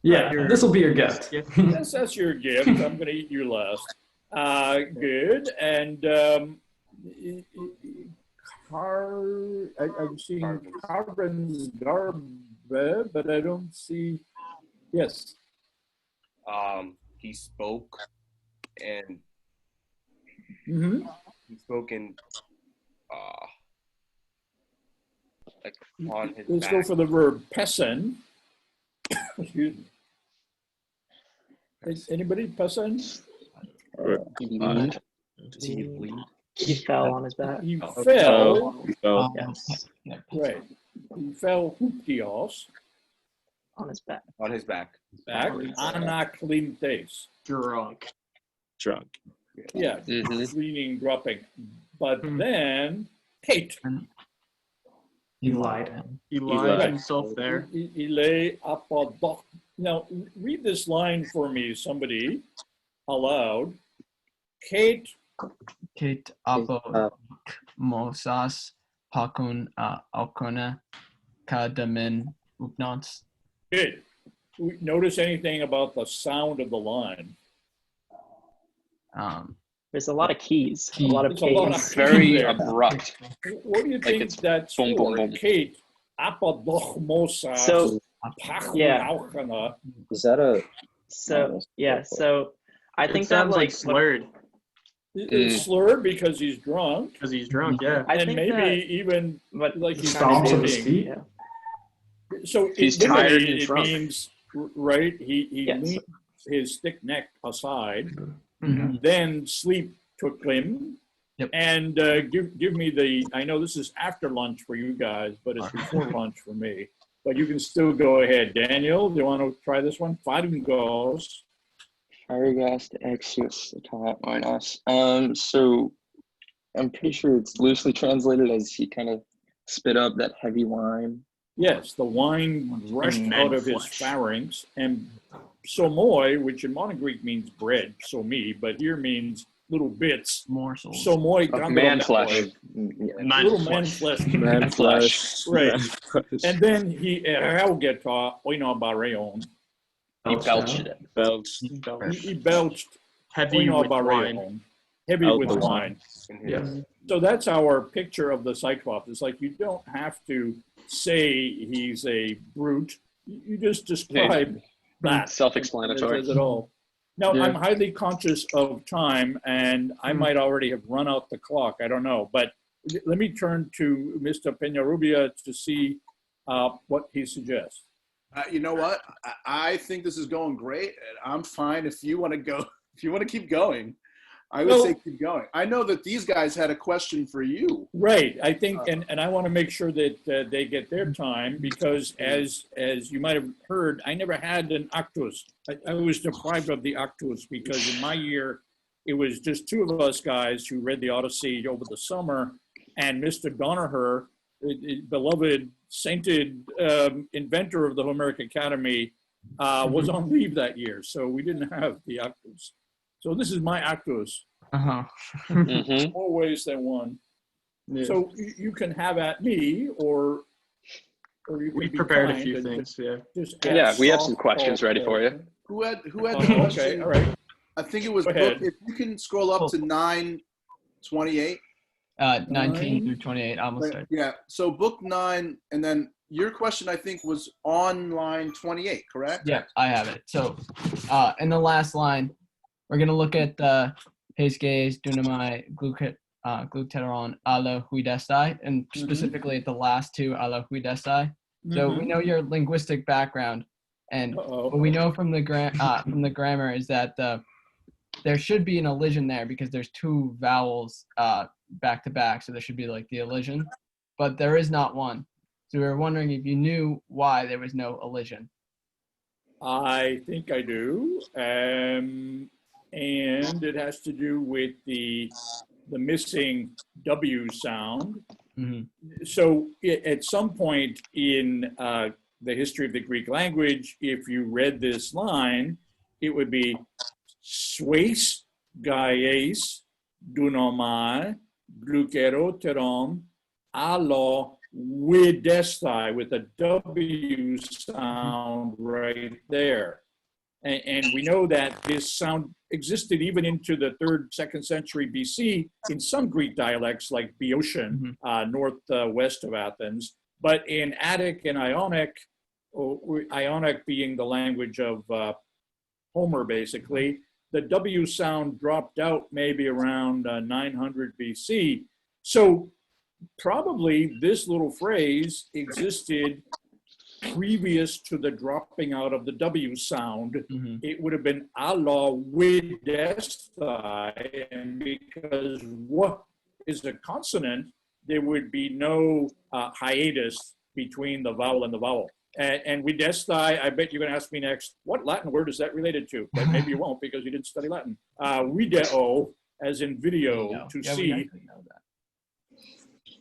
Yeah, this will be your gift. Yes, that's your gift. I'm going to eat you last. Good. And I'm seeing Carben's Garbe, but I don't see. Yes. He spoke and he spoke in like on his Let's back. go for the verb pessen. Excuse me. Is anybody pessen? He fell on his back. He fell. Yes. Right. He fell huptios. On his back. On his back. Anaklintes. Drunk. Yeah. Cleaning, dropping. But then, Kate. He lied. He lied himself there. Now, read this line for me, somebody, aloud. Kate apo mosas pakun alkona kadamin upnots. Good. Notice anything about the sound of the line? There's a lot of keys, a lot of It's a lot of Ks. It's very there. abrupt. What do you Like think it's that's boom, boom, for? boom. Kate, apadochmosa, So yeah. pachnauchana. Is that a? So yeah, so I think It that sounds like what- slurred It's slurred because he's drunk, because he's drunk. Yeah. I and think maybe that even what like he's Stomps on his smoking. feet. Yeah. So He's it literally, tired and it drunk. means, right, he Yes. leaned his thick neck aside, Mm-hmm. then sleep took him. Yep. And give me the, I know this is after lunch for you guys, but it's before lunch for me. But you can still go ahead. Daniel, do you want to try this one? Faringos. Farigast Actus minus. So I'm pretty sure it's loosely translated as he kind of spit up that heavy wine. Yes, the wine rushed out of his pharynx. And somoi, which in modern Greek means bread, somi, but here means little bits. Morsels. Somoi Of man flesh. little man flesh. Man flesh. Right. Man flesh. And then he erelgeta oinobareon. He belched it. Belch. He belched Heavy with wine. oinobareon. Heavy Out with the wine. Yes. So that's our picture of the Cyclops. It's like you don't have to say he's a brute. You just describe that. Self-explanatory. That says it all. Now, Yeah. I'm highly conscious of time, and I might already have run out the clock. I don't know. But let me turn to Mr. Peñarubia to see what he suggests. You know what? I think this is going great. And I'm fine if you want to go. If you want to keep going, I would say keep going. I know that these guys had a question for you. Right. I think, and I want to make sure that they get their time because, as you might have heard, I never had an Actus. I was deprived of the Actus because in my year, it was just two of us guys who read the Odyssey over the summer, and Mr. Donaher, beloved, sainted inventor of the Homeric Academy, was on leave that year, so we didn't have the Actus. So this is my Actus. Uh-huh. Mhm. More ways than one. Yeah. So you can have at me, or you can We be prepared a kind few and things. Yeah. just Yeah, ask we have some softball questions ready for you. Who had the Okay, question? all right. I think it was Go book. ahead. If you can scroll up to 928. 19 through 28. I almost started. Yeah. So book 9, and then your question I think was on line 28, correct? Yeah, I have it. So, in the last line, we're gonna look at the his gaze dunamai gluteron ala huidestai, and specifically at the last two ala huidestai. So we know your linguistic background, and what we know from the grammar is that there should be an elision there because there's two vowels back to back, so there should be like the elision, but there is not one. So we were wondering if you knew why there was no elision. I think I do, and it has to do with the missing W sound. Mm-hmm. So at some point in the history of the Greek language, if you read this line, it would be Suis gaies dunomai gluceroteron allo widestai, with a W sound right there. And we know that this sound existed even into the 3rd, 2nd century BC in some Greek dialects like Boeotian, northwest of Athens. But in Attic and Ionic, Ionic being the language of Homer, basically, the W sound dropped out maybe around 900 BC. So probably this little phrase existed previous to the dropping out of the W sound. It would have been allo widestai, and because what is a consonant, there would be no hiatus between the vowel and the vowel. And widestai, I bet you're going to ask me next, what Latin word is that related to? But maybe you won't because you didn't study Latin. Video, as in video, to see.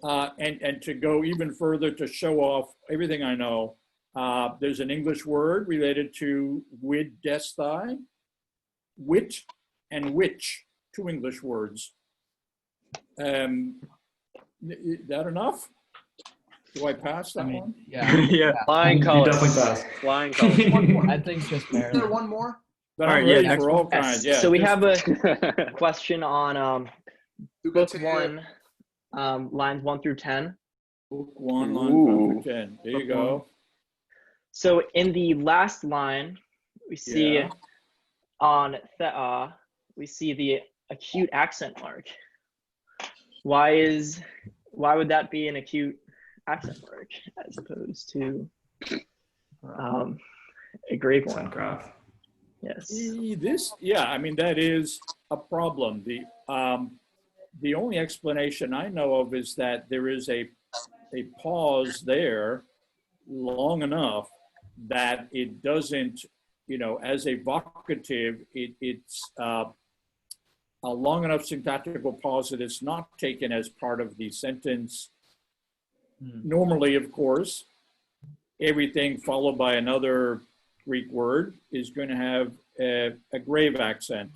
And to go even further to show off everything I know, there's an English word related to widestai, wit and which, 2 English words. That enough? Do I pass that one? Yeah. Yeah. Flying You colors. definitely passed. Flying colors. One more. I think just Is there barely. one more? But All I'm right, yeah, ready next for all Yes. kinds. Yeah. So we just- have a question on book 1, lines 1 through 10. Book 1, line 1 through 10. There you go. So in the last line, we see Yeah. on thea, we see the acute accent mark. Why would that be an acute accent mark as opposed to a grave one? Graph. Yes. I mean, that is a problem. The only explanation I know of is that there is a pause there long enough that it doesn't, as a vocative, it's a long enough syntactical pause that it's not taken as part of the sentence. Normally, of course, everything followed by another Greek word is going to have a grave accent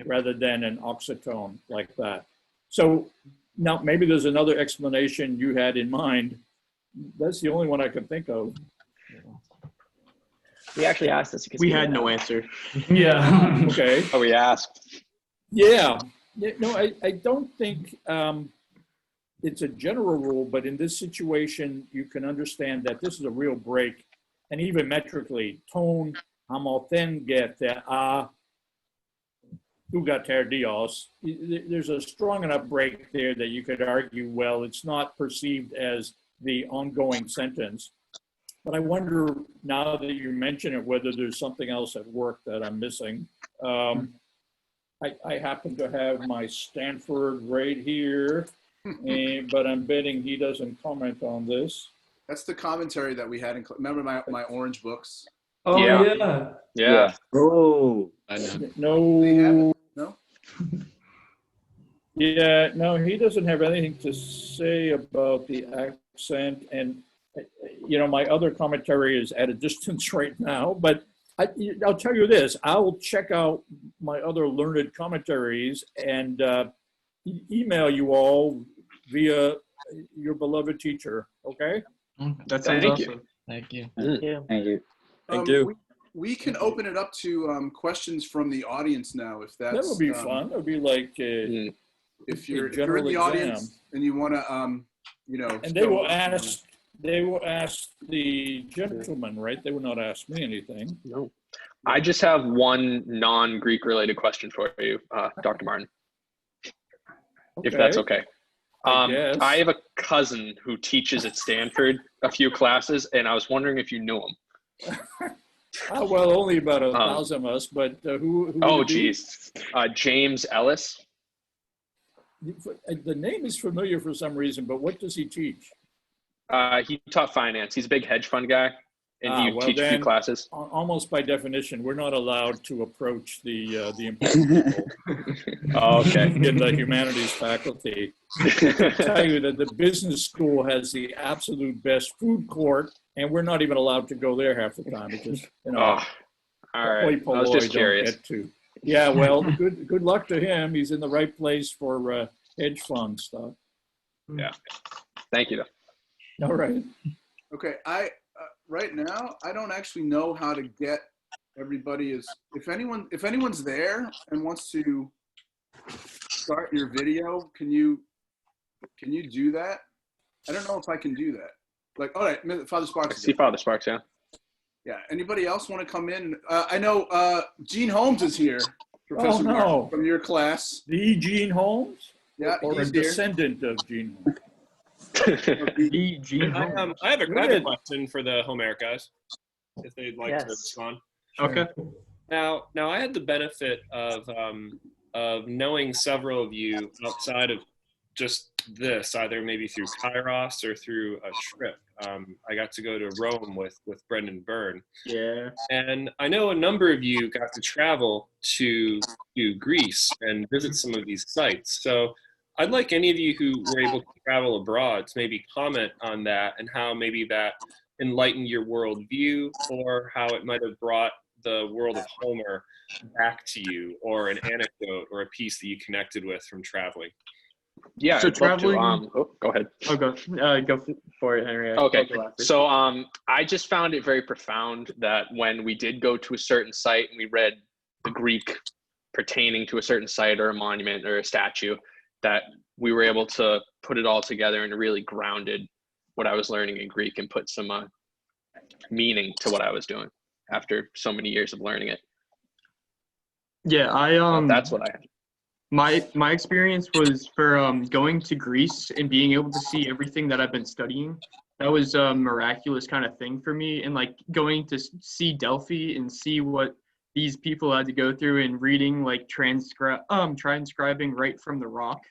rather than an oxytone like that. So now maybe there's another explanation you had in mind. That's the only one I could think of. We actually asked this because we had no answer. Yeah. Okay. Oh, we asked. Yeah. No, I don't think it's a general rule, but in this situation, you can understand that this is a real break. And even metrically, tone, amothen a tugater dios. There's a strong enough break there that you could argue, well, it's not perceived as the ongoing sentence. But I wonder, now that you mention it, whether there's something else at work that I'm missing. I happen to have my Stanford right here, but I'm betting he doesn't comment on this. That's the commentary that we had in. Remember my orange books? Oh Yeah. yeah. Oh, I know. No. No. Yeah, no, he doesn't have anything to say about the accent. And, my other commentary is at a distance right now, but I'll tell you this, I'll check out my other learned commentaries and email you all via your beloved teacher, okay? That sounds Thank you. awesome. Thank you. Thank you. Thank you. Thank you. We can open it up to questions from the audience now, if that's. That would be fun. It would be like If you're in general the exam. audience and you want to, and they will ask the gentleman, right? They will not ask me anything. No. I just have one non-Greek related question for you, Dr. Martin, if that's okay. I have a cousin who teaches at Stanford a few classes, and I was wondering if you knew him. Well, only about 1,000 of us, but who oh, geez. James Ellis. The name is familiar for some reason, but what does he teach? He taught finance. He's a big hedge fund guy, and he teaches a few classes. Almost by definition, we're not allowed to approach the important people. Oh, okay. In the humanities faculty. I can tell you that the business school has the absolute best food court, and we're not even allowed to go there half the time because, all right. I was just curious. Yeah, well, good luck to him. He's in the right place for hedge fund stuff. Yeah. Thank you, though. All right. Okay, right now I don't actually know how to get everybody. If anyone's there and wants to start your video, can you do that? I don't know if I can do that. Like, all right, Father Sparks. I see Father Sparks, yeah. Yeah. Anybody else want to come in? I know Gene Holmes is here, Professor Martin, from your class. The Gene Holmes? Yeah, or a he's here. descendant of Gene Holmes. I have a question for the Homeric guys, if they'd like to respond. Okay. Now I had the benefit of knowing several of you outside of just this, either maybe through Kairos or through a trip. I got to go to Rome with Brendan Byrne. Yeah. And I know a number of you got to travel to Greece and visit some of these sites. So I'd like any of you who were able to travel abroad to maybe comment on that and how maybe that enlightened your worldview, or how it might have brought the world of Homer back to you, or an anecdote or a piece that you connected with from traveling. Yeah, so I'd love to. traveling. Go ahead. Oh, go for it, Henry. Okay. So I just found it very profound that when we did go to a certain site and we read the Greek pertaining to a certain site or a monument or a statue, that we were able to put it all together and really grounded what I was learning in Greek and put some meaning to what I was doing after so many years of learning it. Yeah, that's what I had. My experience was for going to Greece and being able to see everything that I've been studying. That was a miraculous kind of thing for me, and like going to see Delphi and see what these people had to go through and reading like transcribing right from the rock,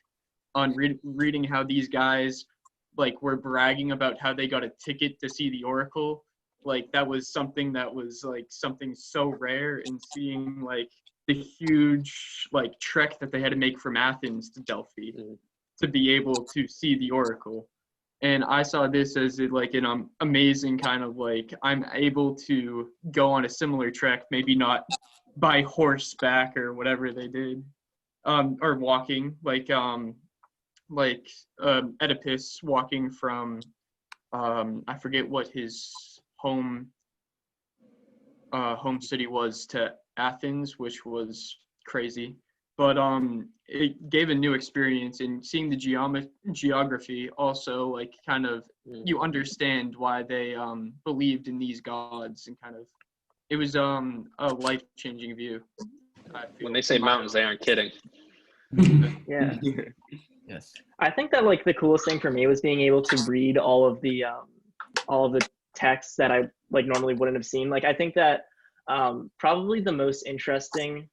on reading how these guys like were bragging about how they got a ticket to see the oracle. Like that was something so rare, and seeing like the huge like trek that they had to make from Athens to Delphi to be able to see the oracle. And I saw this as like an amazing kind of like, I'm able to go on a similar trek, maybe not by horseback or whatever they did, or walking, like Oedipus walking from, I forget what his home city was, to Athens, which was crazy. But it gave a new experience, in seeing the geography also, like kind of you understand why they believed in these gods, and kind of it was a life-changing view. When they say mountains, they aren't kidding. Yeah. Yes. I think that like the coolest thing for me was being able to read all of the texts that I like normally wouldn't have seen. Like I think that probably the most interesting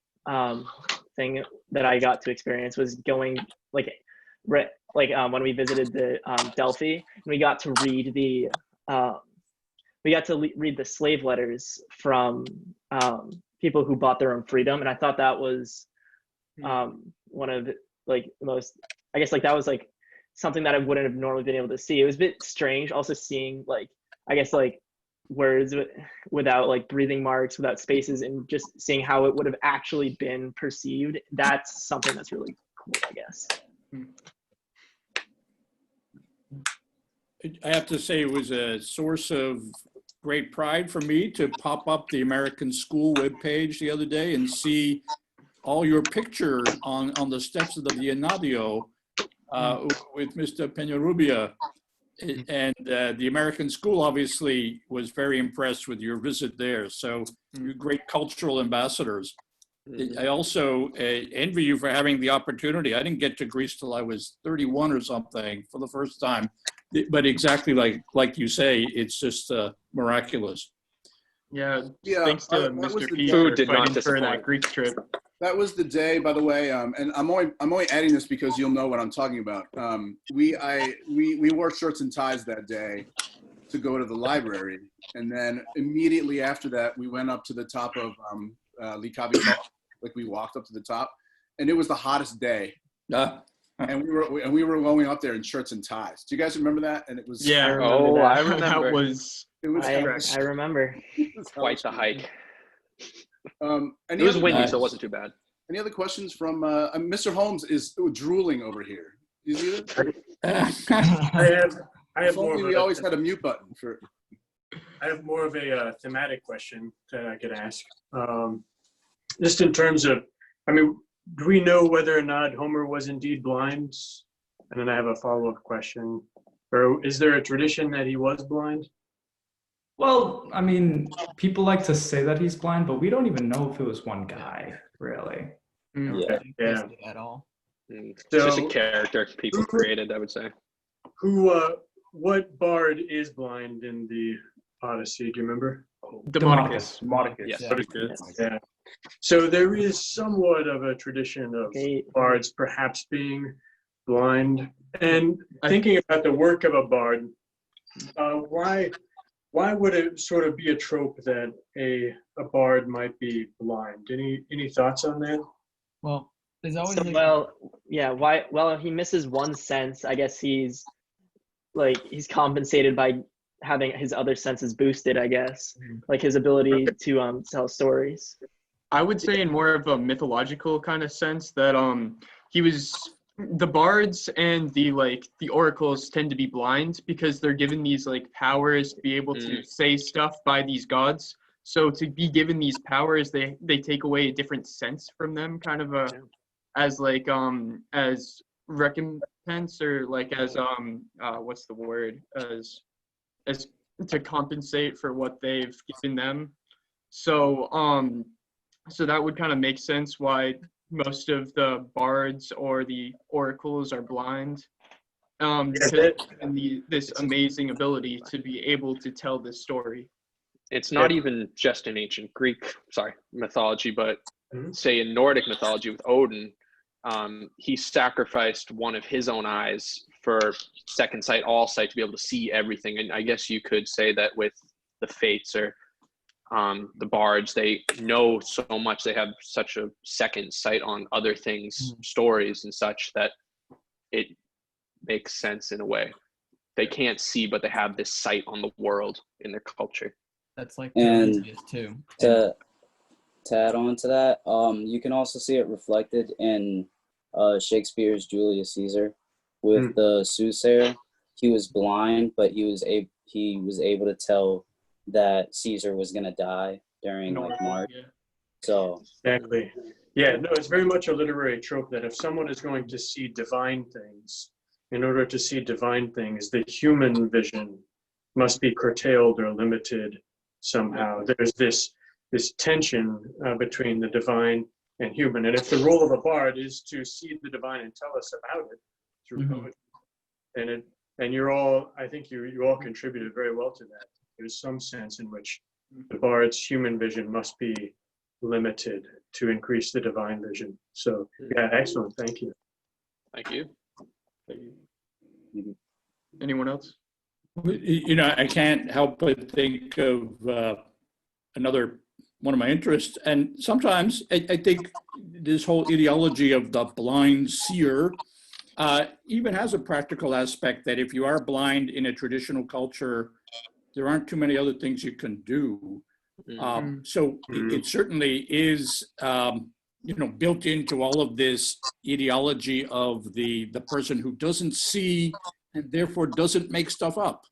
thing that I got to experience was going when we visited the Delphi, and we got to read the read the slave letters from people who bought their own freedom, and I thought that was one of the like most, I guess like that was like something that I wouldn't have normally been able to see. It was a bit strange also seeing like, I guess like words without like breathing marks, without spaces, and just seeing how it would have actually been perceived. That's something that's really cool, I guess. I have to say it was a source of great pride for me to pop up the American School webpage the other day and see all your picture on the steps of the Biennadio with Mr. Peñarubia. And the American School obviously was very impressed with your visit there. So you're great cultural ambassadors. I also envy you for having the opportunity. I didn't get to Greece till I was 31 or something for the first time. But exactly like you say, it's just miraculous. Yeah, thanks to Mr. P Food did not for disappoint. that Greek trip. That was the day, by the way, and I'm only adding this because you'll know what I'm talking about. We wore shirts and ties that day to go to the library, and then immediately after that, we went up to the top of Likavito, like we walked up to the top, and it was the hottest day. And we were going up there in shirts and ties. Do you guys remember that? And it was I remember. That was I remember. Quite the hike. It was windy, so it wasn't too bad. Any other questions from Mr. Holmes is drooling over here. You see that? I have more. We always had a mute button for. I have more of a thematic question that I could ask. Just in terms of, I mean, do we know whether or not Homer was indeed blind? And then I have a follow-up question. Or is there a tradition that he was blind? Well, I mean, people like to say that he's blind, but we don't even know if it was one guy, really. Yeah. At all. It's just a character people created, I would say. What bard is blind in the Odyssey? Do you remember? Demodocus. Demodocus. Yes. Yeah. So there is somewhat of a tradition of bards perhaps being blind. And thinking about the work of a bard, why would it sort of be a trope that a bard might be blind? Any thoughts on that? Well, there's always Well, he misses one sense. I guess he's compensated by having his other senses boosted, I guess. Like his ability to tell stories. I would say in more of a mythological kind of sense that the bards and the oracles tend to be blind because they're given these like powers to be able to say stuff by these gods. So to be given these powers, they take away a different sense from them, kind of as like as recompense, or like as what's the word, as to compensate for what they've given them. So so that would kind of make sense why most of the bards or the oracles are blind, because this amazing ability to be able to tell this story. It's not even just in ancient Greek, mythology, but say in Nordic mythology with Odin, he sacrificed one of his own eyes for second sight, all sight, to be able to see everything. And I guess you could say that with the Fates or the bards, they know so much, they have such a second sight on other things, stories and such, that it makes sense in a way. They can't see, but they have this sight on the world in their culture. That's like And too. To add on to that, you can also see it reflected in Shakespeare's Julius Caesar with the soothsayer. He was blind, but he was able to tell that Caesar was gonna die during like March. Yeah. So Exactly. Yeah, no, it's very much a literary trope that if someone is going to see divine things, in order to see divine things, the human vision must be curtailed or limited somehow. There's this tension between the divine and human. And if the role of a bard is to see the divine and tell us about it through poetry, and you're all, I think you all contributed very well to that. There's some sense in which the bard's human vision must be limited to increase the divine vision. So yeah, excellent. Thank you. Thank you. Anyone else? You know, I can't help but think of another one of my interests. And sometimes I think this whole ideology of the blind seer even has a practical aspect, that if you are blind in a traditional culture, there aren't too many other things you can do. So it certainly is, you know, built into all of this ideology of the person who doesn't see and therefore doesn't make stuff up.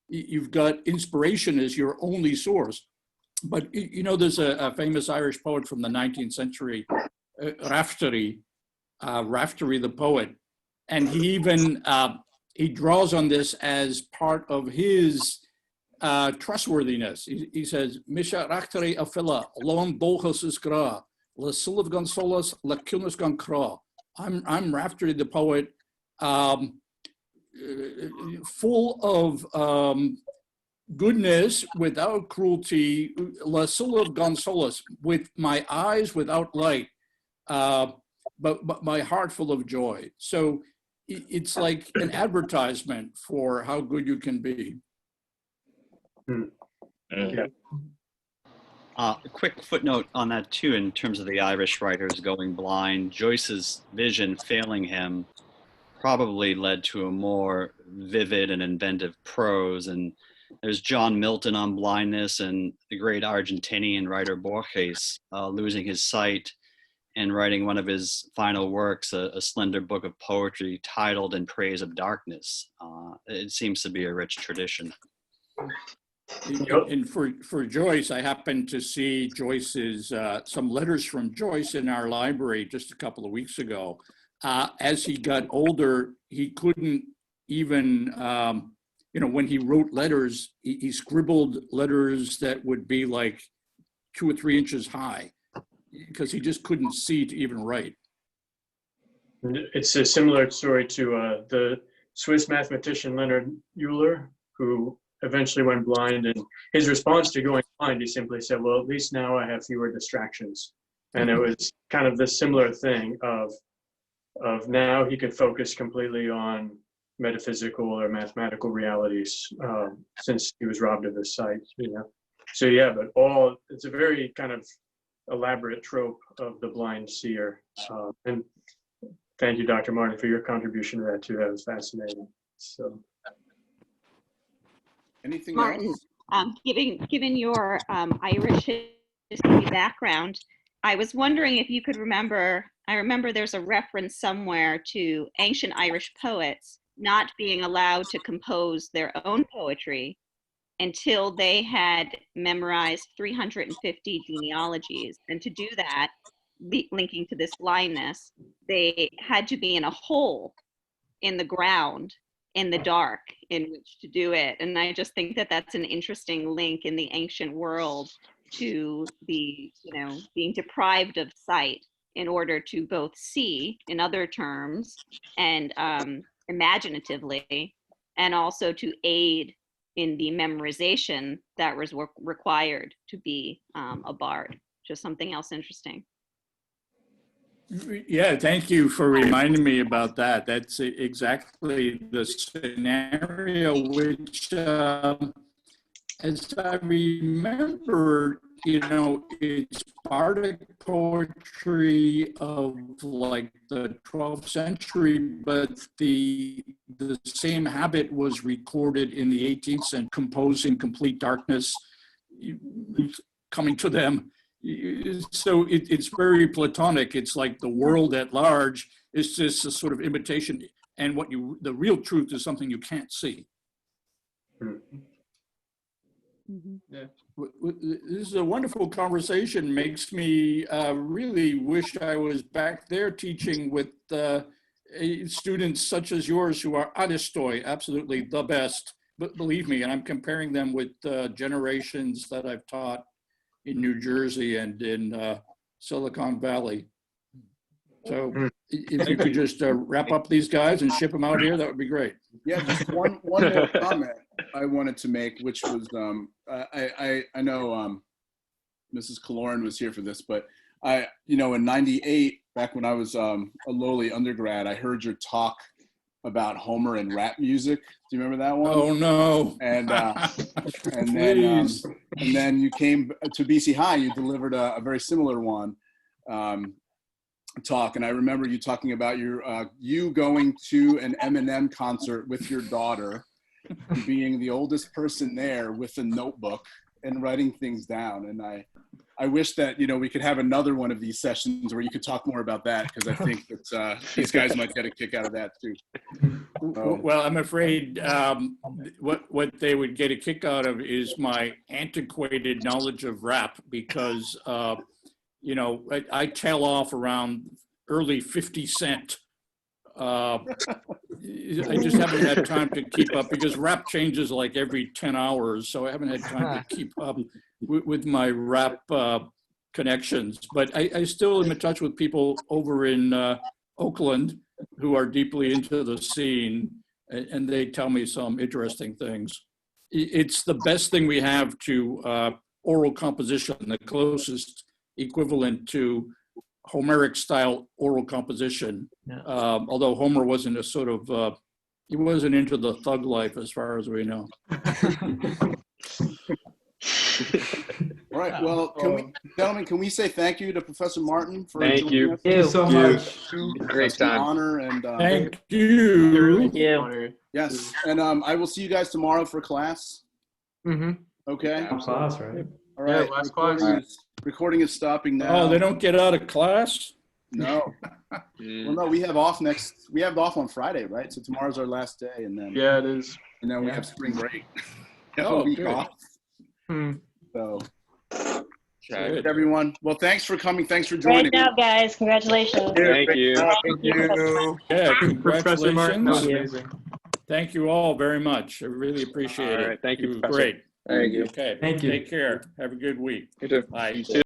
You've got inspiration as your only source. But, you know, there's a famous Irish poet from the 19th century, Raftery the poet, and he even, he draws on this as part of his trustworthiness. He says, Misha Raftery afilla, lon bolchus is gra, la sulliv gan solas, la kilnus gan kra. I'm Raftery the poet, full of goodness without cruelty, la sulliv gan solas, with my eyes without light, but my heart full of joy. So it's like an advertisement for how good you can be. Yeah. A quick footnote on that too, in terms of the Irish writers going blind. Joyce's vision failing him probably led to a more vivid and inventive prose. And there's John Milton on blindness, and the great Argentinian writer Borges losing his sight and writing one of his final works, a slender book of poetry titled In Praise of Darkness. It seems to be a rich tradition. And for Joyce, I happened to see Joyce's, some letters from Joyce in our library just a couple of weeks ago. As he got older, he couldn't even, you know, when he wrote letters, he scribbled letters that would be like 2 or 3 inches high, because he just couldn't see to even write. It's a similar story to the Swiss mathematician Leonard Euler, who eventually went blind, and his response to going blind, he simply said, well, at least now I have fewer distractions. And it was kind of the similar thing of now he could focus completely on metaphysical or mathematical realities, since he was robbed of his sight, you know. So yeah, but it's a very kind of elaborate trope of the blind seer. And thank you, Dr. Martin, for your contribution to that too. That was fascinating. So anything Martin, else? given your Irish history background, I was wondering if you could remember, I remember there's a reference somewhere to ancient Irish poets not being allowed to compose their own poetry until they had memorized 350 genealogies. And to do that, linking to this blindness, they had to be in a hole in the ground in the dark in which to do it. And I just think that that's an interesting link in the ancient world to the, being deprived of sight in order to both see, in other terms, and imaginatively, and also to aid in the memorization that was required to be a bard. Just something else interesting. Yeah, thank you for reminding me about that. That's exactly the scenario which, as I remember, it's bardic poetry of like the 12th century, but the same habit was recorded in the 18th century, composing complete darkness coming to them. So it's very Platonic. It's like the world at large is just a sort of imitation, and the real truth is something you can't see. Yeah. This is a wonderful conversation. Makes me really wish I was back there teaching with students such as yours who are artistoi, absolutely the best. But believe me, and I'm comparing them with generations that I've taught in New Jersey and in Silicon Valley. So if you could just wrap up these guys and ship them out here, that would be great. Yeah, just one more comment I wanted to make, which was, I know Mrs. Kaloran was here for this, but in '98, back when I was a lowly undergrad, I heard your talk about Homer and rap music. Do you remember that one? Oh no! And then you came to BC High. You delivered a very similar one talk, and I remember you talking about you going to an Eminem concert with your daughter, being the oldest person there with a notebook and writing things down. And I wish that we could have another one of these sessions where you could talk more about that, because I think that these guys might get a kick out of that too. Well, I'm afraid what they would get a kick out of is my antiquated knowledge of rap, because I tail off around early 50 Cent. I just haven't had time to keep up, because rap changes like every 10 hours. So I haven't had time to keep up with my rap connections. But I still am in touch with people over in Oakland who are deeply into the scene, and they tell me some interesting things. It's the best thing we have to oral composition, the closest equivalent to Homeric style oral composition. Yeah. Although Homer wasn't a sort of, he wasn't into the thug life as far as we know. All right, well, gentlemen, can we say thank you to Professor Martin for Thank joining you. us? Thank you so much. Great It's an time. honor, and Thank you. Thank you. yes, and I will see you guys tomorrow for class. Mm-hmm. Okay. Class, right? All right. Yeah, last class. Recording is stopping now. Oh, they don't get out of class? No. Well, no, we have off on Friday, right? So tomorrow's our last day, and then Yeah, it is. and then we have spring break. We have Oh, a week good. off. Hmm. So, Good. everyone. Well, thanks for coming. Thanks for joining. Great job, guys. Congratulations. Thank you. Thank you. Yeah, Professor Martin, that was congratulations. amazing. Thank you all very much. I really appreciate All it. right, thank you, It was Professor. great. Thank you. Okay. Thank you. Take care. Have a good week. You too. Bye.